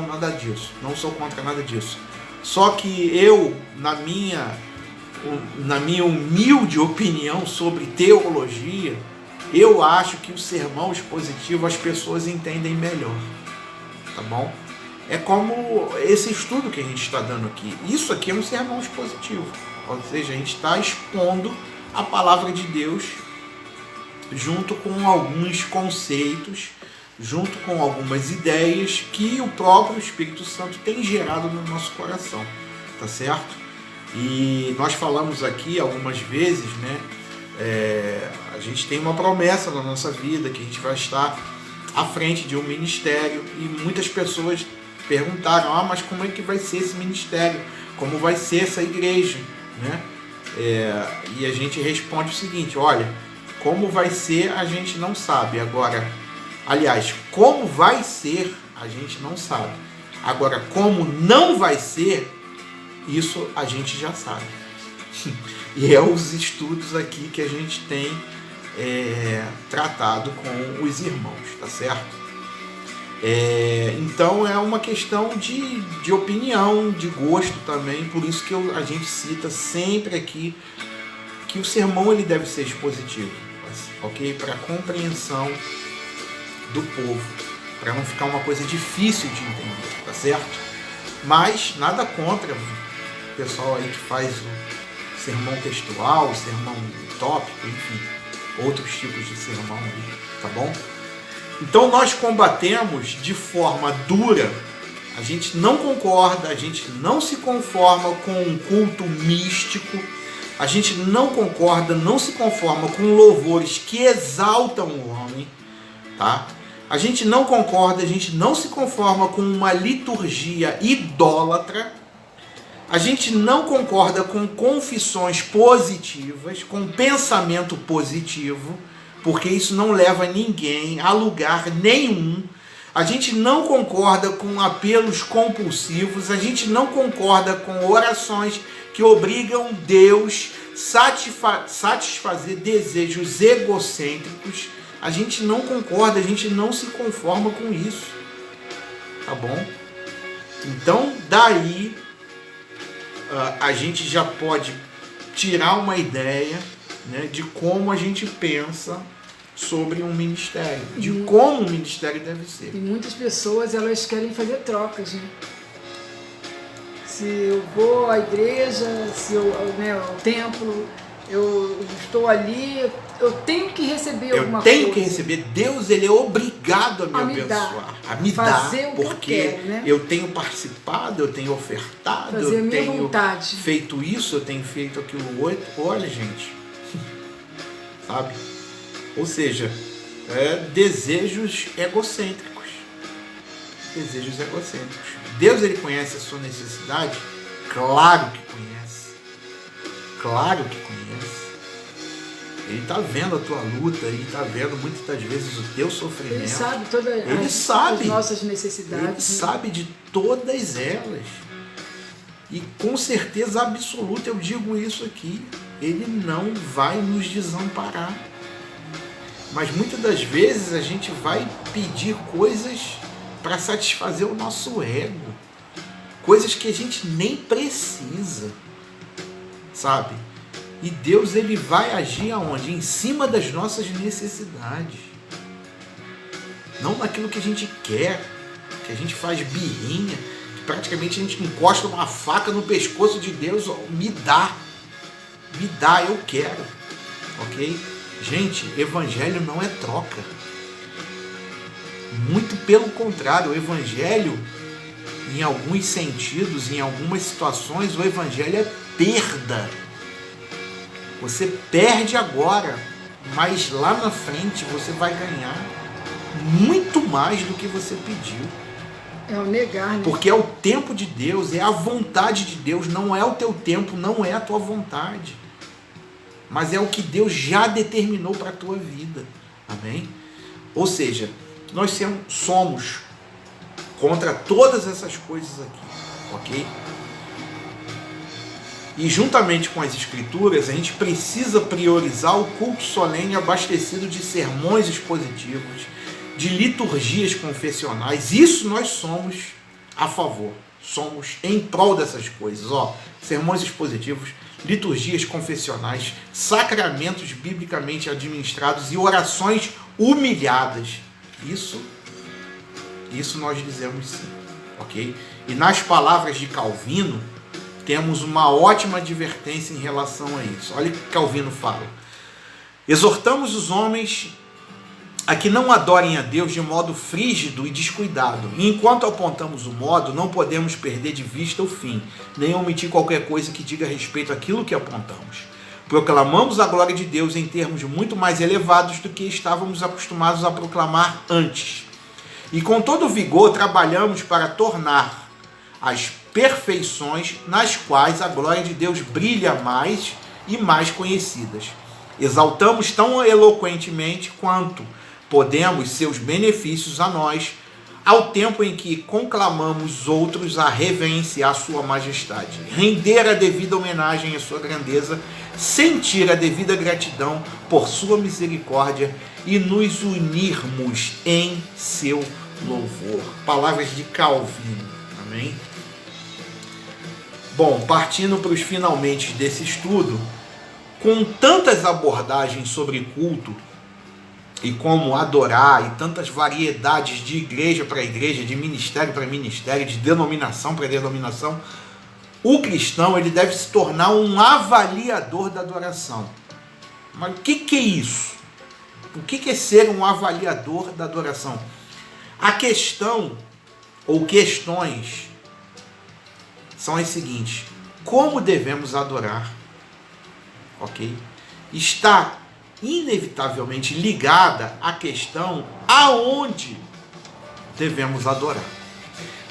nada disso. Não sou contra nada disso. Só que eu, na minha humilde opinião sobre teologia, eu acho que o sermão expositivo as pessoas entendem melhor, tá bom? É como esse estudo que a gente está dando aqui. Isso aqui é um sermão expositivo, ou seja, a gente está expondo a palavra de Deus junto com alguns conceitos, junto com algumas ideias que o próprio Espírito Santo tem gerado no nosso coração, tá certo? E nós falamos aqui algumas vezes, né? A gente tem uma promessa na nossa vida que a gente vai estar à frente de um ministério e muitas pessoas perguntaram, mas como é que vai ser esse ministério? Como vai ser essa igreja? Né? E a gente responde o seguinte, olha, como vai ser a gente não sabe. Agora, aliás, como vai ser a gente não sabe. Agora, como não vai ser, isso a gente já sabe. E é os estudos aqui que a gente tem tratado com os irmãos, tá certo? Então é uma questão de opinião, de gosto também, por isso que a gente cita sempre aqui que o sermão ele deve ser expositivo, ok? Para compreensão do povo, para não ficar uma coisa difícil de entender, tá certo? Mas nada contra o pessoal aí que faz o sermão textual, o sermão tópico, enfim, outros tipos de sermão aí, tá bom? Então nós combatemos de forma dura, a gente não concorda, a gente não se conforma com um culto místico, a gente não concorda, não se conforma com louvores que exaltam o homem, tá? A gente não concorda, a gente não se conforma com uma liturgia idólatra, a gente não concorda com confissões positivas, com pensamento positivo, porque isso não leva ninguém a lugar nenhum. A gente não concorda com apelos compulsivos, a gente não concorda com orações que obrigam Deus a satisfazer desejos egocêntricos. A gente não concorda, a gente não se conforma com isso, tá bom? Então, daí, a gente já pode tirar uma ideia, né, de como a gente pensa sobre um ministério, de como um ministério deve ser. E muitas pessoas, elas querem fazer trocas, né? Se eu vou à igreja, se eu, né, ao templo, eu estou ali, eu tenho que receber alguma coisa. Eu tenho que receber. Deus, ele é obrigado a me abençoar, a me dar, porque eu quero, né? Eu tenho participado, eu tenho ofertado, eu tenho feito isso, eu tenho feito aquilo outro. Olha, gente, sabe? Ou seja, desejos egocêntricos. Desejos egocêntricos. Deus, ele conhece a sua necessidade? Claro que conhece. Claro que conhece. Ele está vendo a tua luta, ele está vendo muitas das vezes o teu sofrimento. Ele sabe todas as nossas necessidades. Ele sabe de todas elas. E com certeza absoluta eu digo isso aqui, Ele não vai nos desamparar. Mas muitas das vezes a gente vai pedir coisas para satisfazer o nosso ego, coisas que a gente nem precisa, sabe? E Deus, Ele vai agir aonde? Em cima das nossas necessidades, não naquilo que a gente quer, que a gente faz birrinha, que praticamente a gente encosta uma faca no pescoço de Deus. Me dá, eu quero, ok? Gente, evangelho não é troca. Muito pelo contrário, o evangelho, em alguns sentidos, em algumas situações, o evangelho é perda. Você perde agora, mas lá na frente você vai ganhar muito mais do que você pediu. É o negar, né? Porque é o tempo de Deus, é a vontade de Deus, não é o teu tempo, não é a tua vontade. Mas é o que Deus já determinou para a tua vida. Amém? Ou seja, nós somos contra todas essas coisas aqui, ok? E juntamente com as escrituras, a gente precisa priorizar o culto solene abastecido de sermões expositivos, de liturgias confessionais. Isso nós somos a favor, somos em prol dessas coisas. Sermões expositivos, liturgias confessionais, sacramentos biblicamente administrados e orações humilhadas. Isso nós dizemos sim, ok? E nas palavras de Calvino, temos uma ótima advertência em relação a isso. Olha o que Calvino fala: exortamos os homens a que não adorem a Deus de modo frígido e descuidado. E enquanto apontamos o modo, não podemos perder de vista o fim, nem omitir qualquer coisa que diga respeito àquilo que apontamos. Proclamamos a glória de Deus em termos muito mais elevados do que estávamos acostumados a proclamar antes. E com todo vigor trabalhamos para tornar as perfeições nas quais a glória de Deus brilha mais e mais conhecidas. Exaltamos tão eloquentemente quanto podemos seus benefícios a nós, ao tempo em que conclamamos outros a reverenciar sua majestade, render a devida homenagem à sua grandeza, sentir a devida gratidão por sua misericórdia e nos unirmos em seu louvor. Palavras de Calvino. Amém? Bom, partindo para os finalmente desse estudo, com tantas abordagens sobre culto e como adorar, e tantas variedades de igreja para igreja, de ministério para ministério, de denominação para denominação, o cristão ele deve se tornar um avaliador da adoração. Mas o que é isso? O que é ser um avaliador da adoração? A questão, ou questões, são as seguintes: como devemos adorar? Ok? Está inevitavelmente ligada à questão aonde devemos adorar.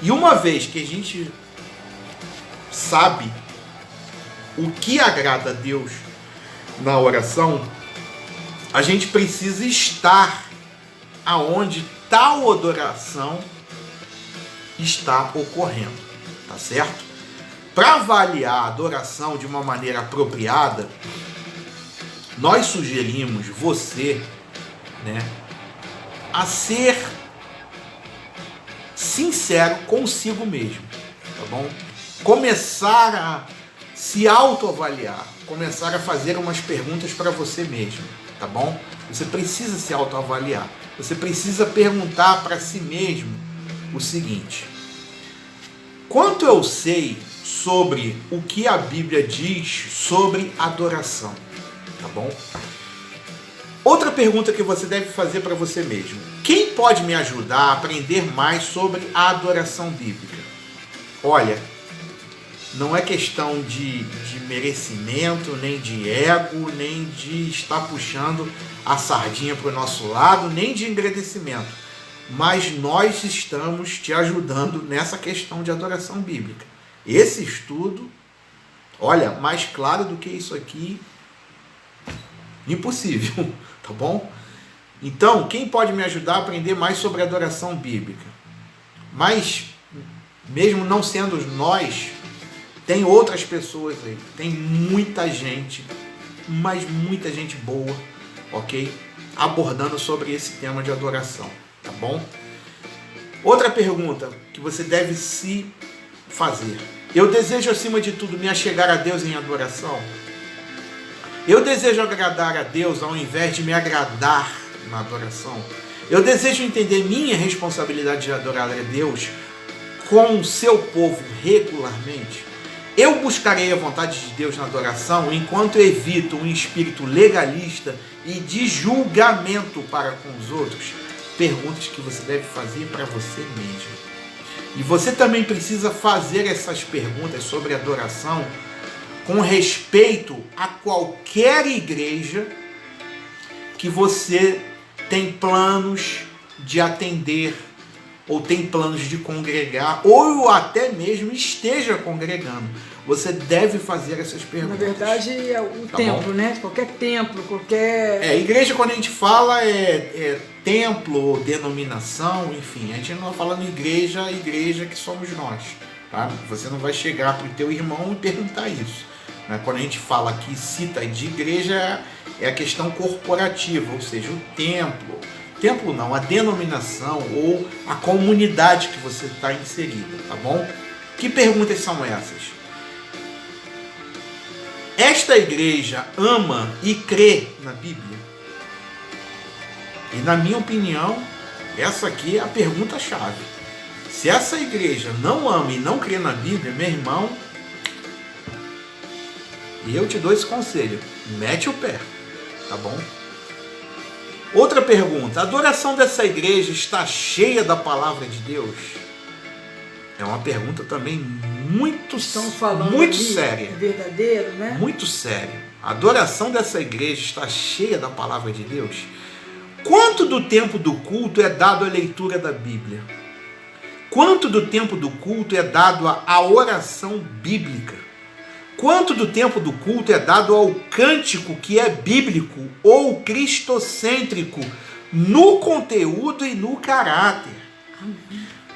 E uma vez que a gente sabe o que agrada a Deus na oração, a gente precisa estar aonde tal adoração está ocorrendo, tá certo? Para avaliar a adoração de uma maneira apropriada, nós sugerimos você, a ser sincero consigo mesmo, tá bom? Começar a se autoavaliar, começar a fazer umas perguntas para você mesmo, tá bom? Você precisa se autoavaliar, você precisa perguntar para si mesmo o seguinte: quanto eu sei sobre o que a Bíblia diz sobre adoração? Tá bom? Outra pergunta que você deve fazer para você mesmo: quem pode me ajudar a aprender mais sobre a adoração bíblica? Olha, não é questão de merecimento, nem de ego, nem de estar puxando a sardinha para o nosso lado, nem de engrandecimento. Mas nós estamos te ajudando nessa questão de adoração bíblica. Esse estudo, olha, mais claro do que isso aqui, impossível, tá bom? Então, quem pode me ajudar a aprender mais sobre a adoração bíblica? Mas, mesmo não sendo nós, Tem outras pessoas aí, tem muita gente, mas muita gente boa, ok? Abordando sobre esse tema de adoração, tá bom? Outra pergunta que você deve se fazer. Eu desejo, acima de tudo, me achegar a Deus em adoração? Eu desejo agradar a Deus ao invés de me agradar na adoração? Eu desejo entender minha responsabilidade de adorar a Deus com o seu povo regularmente? Eu buscarei a vontade de Deus na adoração enquanto evito um espírito legalista e de julgamento para com os outros? Perguntas que você deve fazer para você mesmo. E você também precisa fazer essas perguntas sobre adoração com respeito a qualquer igreja que você tem planos de atender, ou tem planos de congregar, ou até mesmo esteja congregando. Você deve fazer essas perguntas. Na verdade, é o Tá templo, bom? né? Qualquer templo, qualquer... Igreja, quando a gente fala, é templo, denominação, enfim. A gente não está falando igreja que somos nós. Tá? Você não vai chegar para o teu irmão e perguntar isso. Né? Quando a gente fala aqui, cita de igreja, é a questão corporativa, ou seja, o templo. Templo não, a denominação ou a comunidade que você está inserida, tá bom? Que perguntas são essas? Esta igreja ama e crê na Bíblia? E na minha opinião, essa aqui é a pergunta-chave. Se essa igreja não ama e não crê na Bíblia, meu irmão, e eu te dou esse conselho, mete o pé, tá bom? Outra pergunta, a adoração dessa igreja está cheia da palavra de Deus? É uma pergunta também muito séria. É verdadeiro, né? Muito séria. A adoração dessa igreja está cheia da palavra de Deus? Quanto do tempo do culto é dado à leitura da Bíblia? Quanto do tempo do culto é dado à oração bíblica? Quanto do tempo do culto é dado ao cântico que é bíblico ou cristocêntrico no conteúdo e no caráter?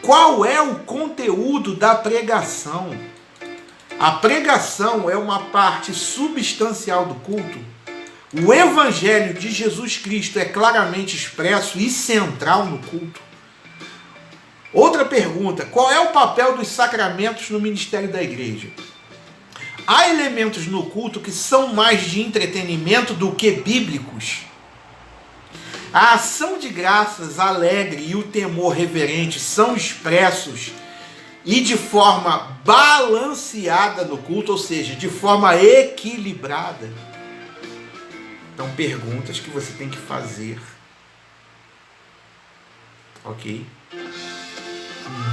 Qual é o conteúdo da pregação? A pregação é uma parte substancial do culto. O Evangelho de Jesus Cristo é claramente expresso e central no culto. Outra pergunta, qual é o papel dos sacramentos no ministério da igreja? Há elementos no culto que são mais de entretenimento do que bíblicos. A ação de graças alegre e o temor reverente são expressos e de forma balanceada no culto, ou seja, de forma equilibrada. Então, perguntas que você tem que fazer, ok?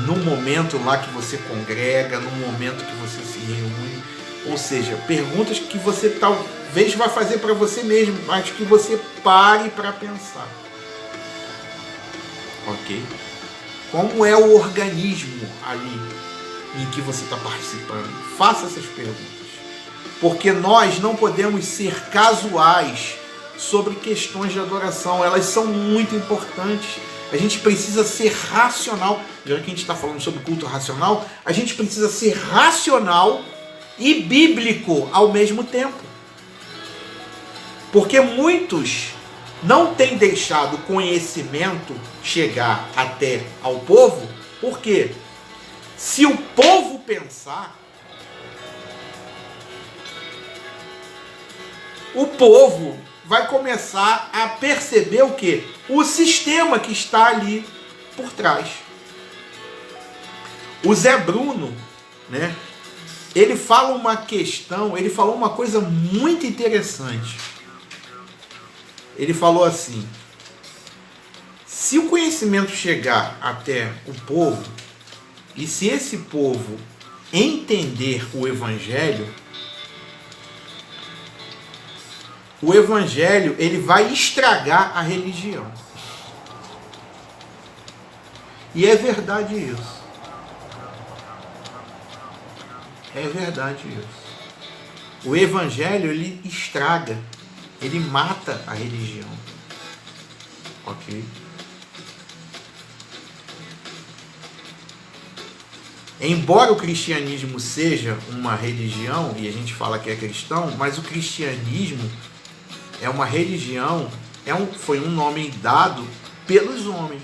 No momento lá que você congrega, no momento que você se reúne. Ou seja, perguntas que você talvez vai fazer para você mesmo, mas que você pare para pensar. Ok? Como é o organismo ali em que você está participando? Faça essas perguntas. Porque nós não podemos ser casuais sobre questões de adoração. Elas são muito importantes. A gente precisa ser racional. Já que a gente está falando sobre culto racional, a gente precisa ser racional e bíblico ao mesmo tempo. Porque muitos não têm deixado o conhecimento chegar até ao povo. Por quê? Se o povo pensar, o povo vai começar a perceber o quê? O sistema que está ali por trás. O Zé Bruno, né? Ele fala uma questão, ele falou uma coisa muito interessante. Ele falou assim: se o conhecimento chegar até o povo, e se esse povo entender o Evangelho ele vai estragar a religião. E é verdade isso. É verdade isso. O Evangelho, ele estraga, ele mata a religião. Ok? Embora o cristianismo seja uma religião, e a gente fala que é cristão, mas o cristianismo é uma religião, foi um nome dado pelos homens.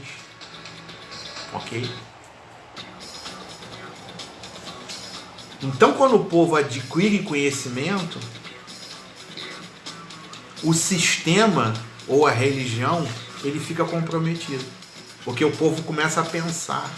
Ok? Então, quando o povo adquire conhecimento, o sistema ou a religião, ele fica comprometido. Porque o povo começa a pensar,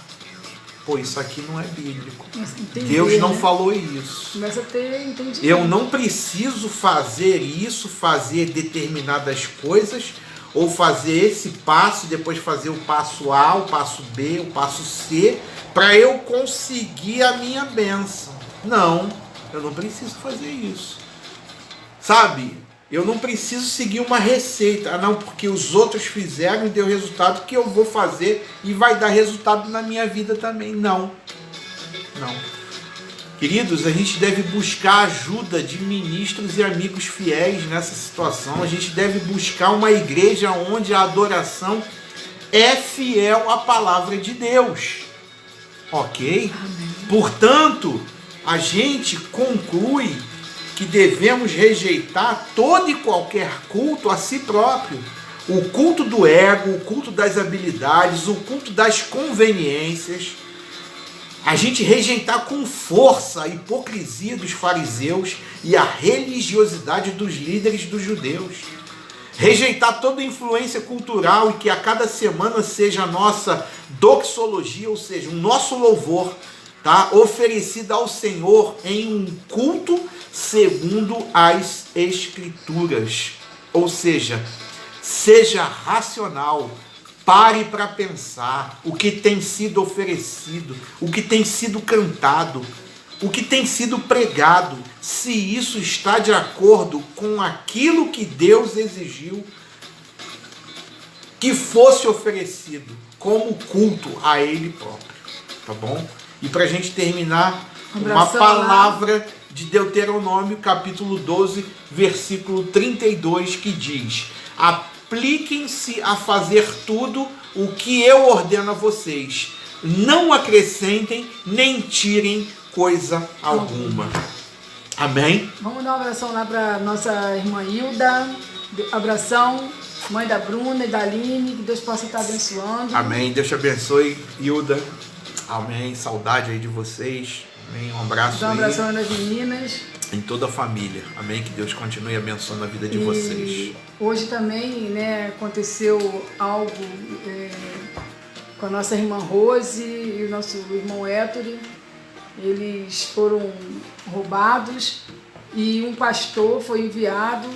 pô, isso aqui não é bíblico. Deus não falou isso. Começa a ter entendimento. Eu não preciso fazer isso, fazer determinadas coisas, ou fazer esse passo, depois fazer o passo A, o passo B, o passo C, para eu conseguir a minha bênção. Não, eu não preciso fazer isso. Sabe? Eu não preciso seguir uma receita. Não, porque os outros fizeram e deu resultado, que eu vou fazer e vai dar resultado na minha vida também. Não. Não. Queridos, a gente deve buscar ajuda de ministros e amigos fiéis nessa situação. A gente deve buscar uma igreja onde a adoração é fiel à palavra de Deus. Ok? Amém. Portanto, a gente conclui que devemos rejeitar todo e qualquer culto a si próprio. O culto do ego, o culto das habilidades, o culto das conveniências. A gente rejeitar com força a hipocrisia dos fariseus e a religiosidade dos líderes dos judeus. Rejeitar toda influência cultural e que a cada semana seja a nossa doxologia, ou seja, o nosso louvor, tá, oferecida ao Senhor em um culto segundo as Escrituras. Ou seja, seja racional, pare para pensar o que tem sido oferecido, o que tem sido cantado, o que tem sido pregado, se isso está de acordo com aquilo que Deus exigiu que fosse oferecido como culto a Ele próprio, tá bom? E para a gente terminar, uma palavra de Deuteronômio, capítulo 12, versículo 32, que diz: apliquem-se a fazer tudo o que eu ordeno a vocês. Não acrescentem nem tirem coisa alguma. Amém? Vamos dar um abração lá para nossa irmã Hilda. Abração, mãe da Bruna e da Aline. Que Deus possa estar abençoando. Amém. Deus te abençoe, Hilda. Amém. Saudade aí de vocês. Amém. Um abraço. Dá um abração nas meninas. Em toda a família. Amém. Que Deus continue abençoando a vida de vocês. Hoje também, né, aconteceu algo com a nossa irmã Rose e o nosso irmão Héctor. Eles foram roubados e um pastor foi enviado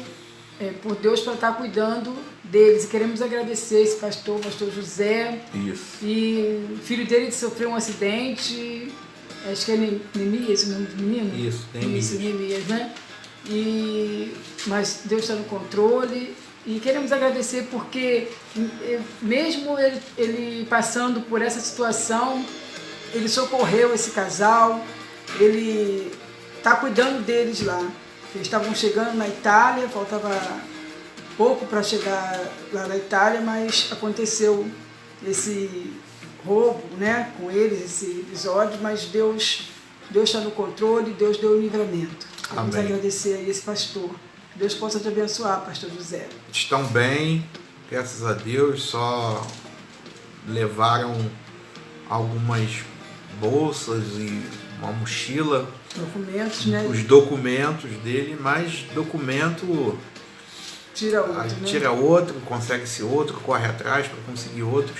por Deus para estar cuidando deles. E queremos agradecer esse pastor, o pastor José. Isso. E o filho dele sofreu um acidente, acho que é Neemias, o nome do menino? Isso, Neemias. Isso, Neemias, né? Mas Deus está no controle. E queremos agradecer porque, mesmo ele passando por essa situação, ele socorreu esse casal, ele está cuidando deles lá. Eles estavam chegando na Itália, faltava pouco para chegar lá na Itália, mas aconteceu esse roubo, né, com eles, esse episódio, mas Deus está no controle, Deus deu o livramento. Vamos agradecer a esse pastor. Que Deus possa te abençoar, pastor José. Estão bem, graças a Deus, só levaram algumas bolsas e uma mochila, documentos, né? Os documentos dele, mas documento tira outro, consegue-se outro, corre atrás para conseguir outros.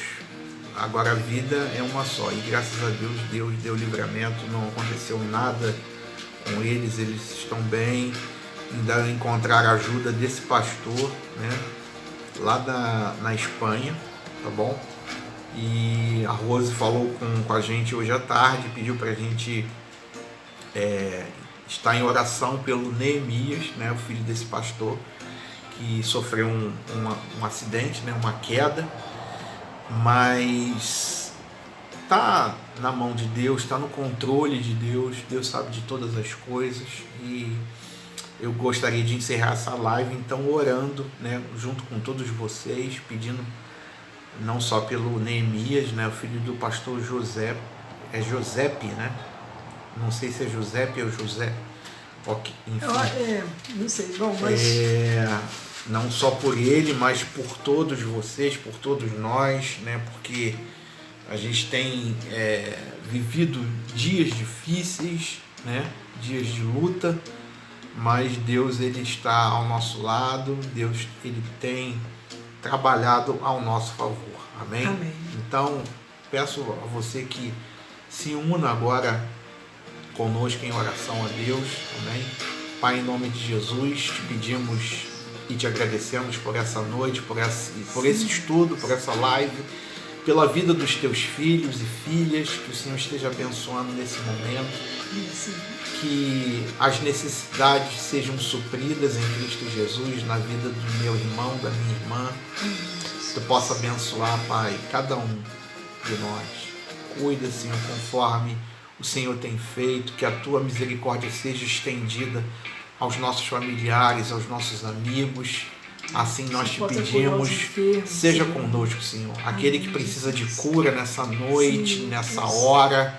Agora a vida é uma só e graças a Deus, Deus deu livramento, não aconteceu nada com eles, eles estão bem. Ainda encontrar a ajuda desse pastor, né, lá na Espanha, tá bom? E a Rose falou com a gente hoje à tarde, pediu para a gente estar em oração pelo Neemias, né, o filho desse pastor, que sofreu um acidente, né, uma queda, mas está na mão de Deus, está no controle de Deus, Deus sabe de todas as coisas. E eu gostaria de encerrar essa live, então, orando, né, junto com todos vocês, pedindo não só pelo Neemias, né, o filho do pastor José, Josepe, né, Não sei se é Giuseppe ou José. Ok, enfim. Não sei, bom, mas... Não só por ele, mas por todos vocês, por todos nós, né? Porque a gente tem vivido dias difíceis, né? Dias de luta, mas Deus, ele está ao nosso lado, Deus, ele tem trabalhado ao nosso favor. Amém? Amém. Então, peço a você que se una agora conosco em oração a Deus. Amém? Pai, em nome de Jesus, te pedimos e te agradecemos por essa noite, por esse estudo, por essa live, pela vida dos teus filhos e filhas, que o Senhor esteja abençoando nesse momento, que as necessidades sejam supridas em Cristo Jesus na vida do meu irmão, da minha irmã, que tu possa abençoar, Pai, cada um de nós. Cuida, Senhor, conforme o Senhor tem feito, que a tua misericórdia seja estendida aos nossos familiares, aos nossos amigos. Assim nós te pedimos, seja conosco, Senhor. Aquele que precisa de cura nessa noite, nessa hora,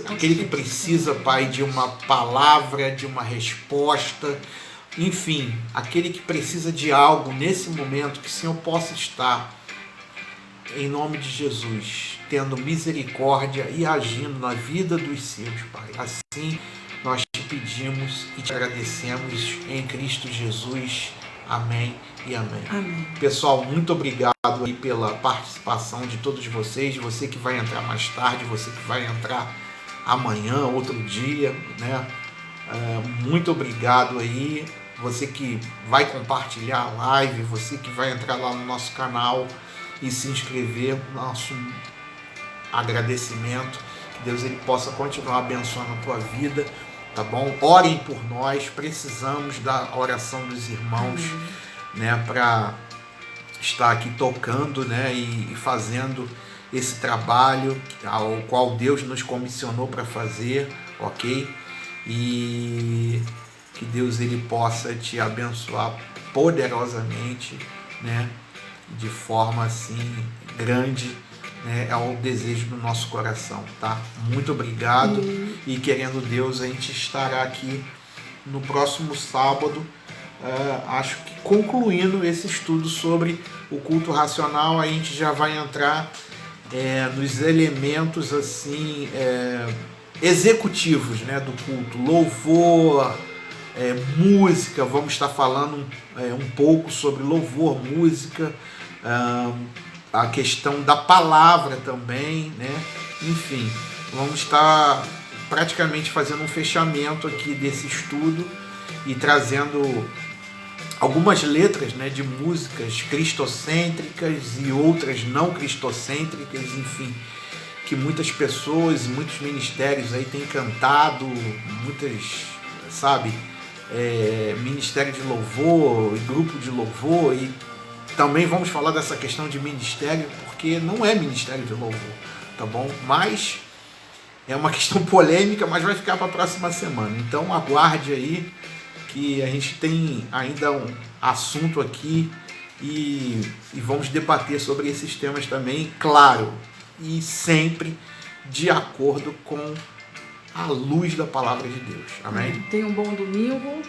aquele que precisa, Pai, de uma palavra, de uma resposta, enfim, aquele que precisa de algo nesse momento, que o Senhor possa estar, em nome de Jesus, tendo misericórdia e agindo na vida dos seus, Pai. Assim nós te pedimos e te agradecemos em Cristo Jesus. Amém e amém. Amém. Pessoal, muito obrigado aí pela participação de todos vocês. Você que vai entrar mais tarde, você que vai entrar amanhã, outro dia, né? Muito obrigado aí. Você que vai compartilhar a live, você que vai entrar lá no nosso canal e se inscrever, nosso agradecimento. Que Deus, ele possa continuar abençoando a tua vida, tá bom? Orem por nós, precisamos da oração dos irmãos, né, para estar aqui tocando, né, e fazendo esse trabalho ao qual Deus nos comissionou para fazer, ok? E que Deus, ele possa te abençoar poderosamente, né, de forma assim grande, né, é o desejo do nosso coração, tá? Muito obrigado. E querendo Deus, a gente estará aqui no próximo sábado, acho que concluindo esse estudo sobre o culto racional. A gente já vai entrar nos elementos assim executivos, né, do culto, louvor, música. Vamos estar falando um pouco sobre louvor, música, a questão da palavra também, né? Enfim, vamos estar praticamente fazendo um fechamento aqui desse estudo e trazendo algumas letras, né, de músicas cristocêntricas e outras não cristocêntricas, enfim, que muitas pessoas, muitos ministérios aí têm cantado, muitas, sabe, ministério de louvor e grupo de louvor. E também vamos falar dessa questão de ministério, porque não é ministério de louvor, tá bom? Mas é uma questão polêmica, mas vai ficar para a próxima semana. Então aguarde aí, que a gente tem ainda um assunto aqui e vamos debater sobre esses temas também, claro, e sempre de acordo com a luz da palavra de Deus. Amém? Tenham um bom domingo.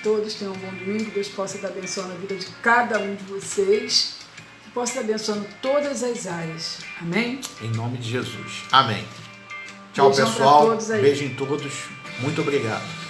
Todos tenham um bom domingo. Deus possa estar abençoando a vida de cada um de vocês. Que possa estar abençoando todas as áreas. Amém? Em nome de Jesus. Amém. Tchau, Beijão pessoal. pra todos aí. Beijo em todos. Muito obrigado.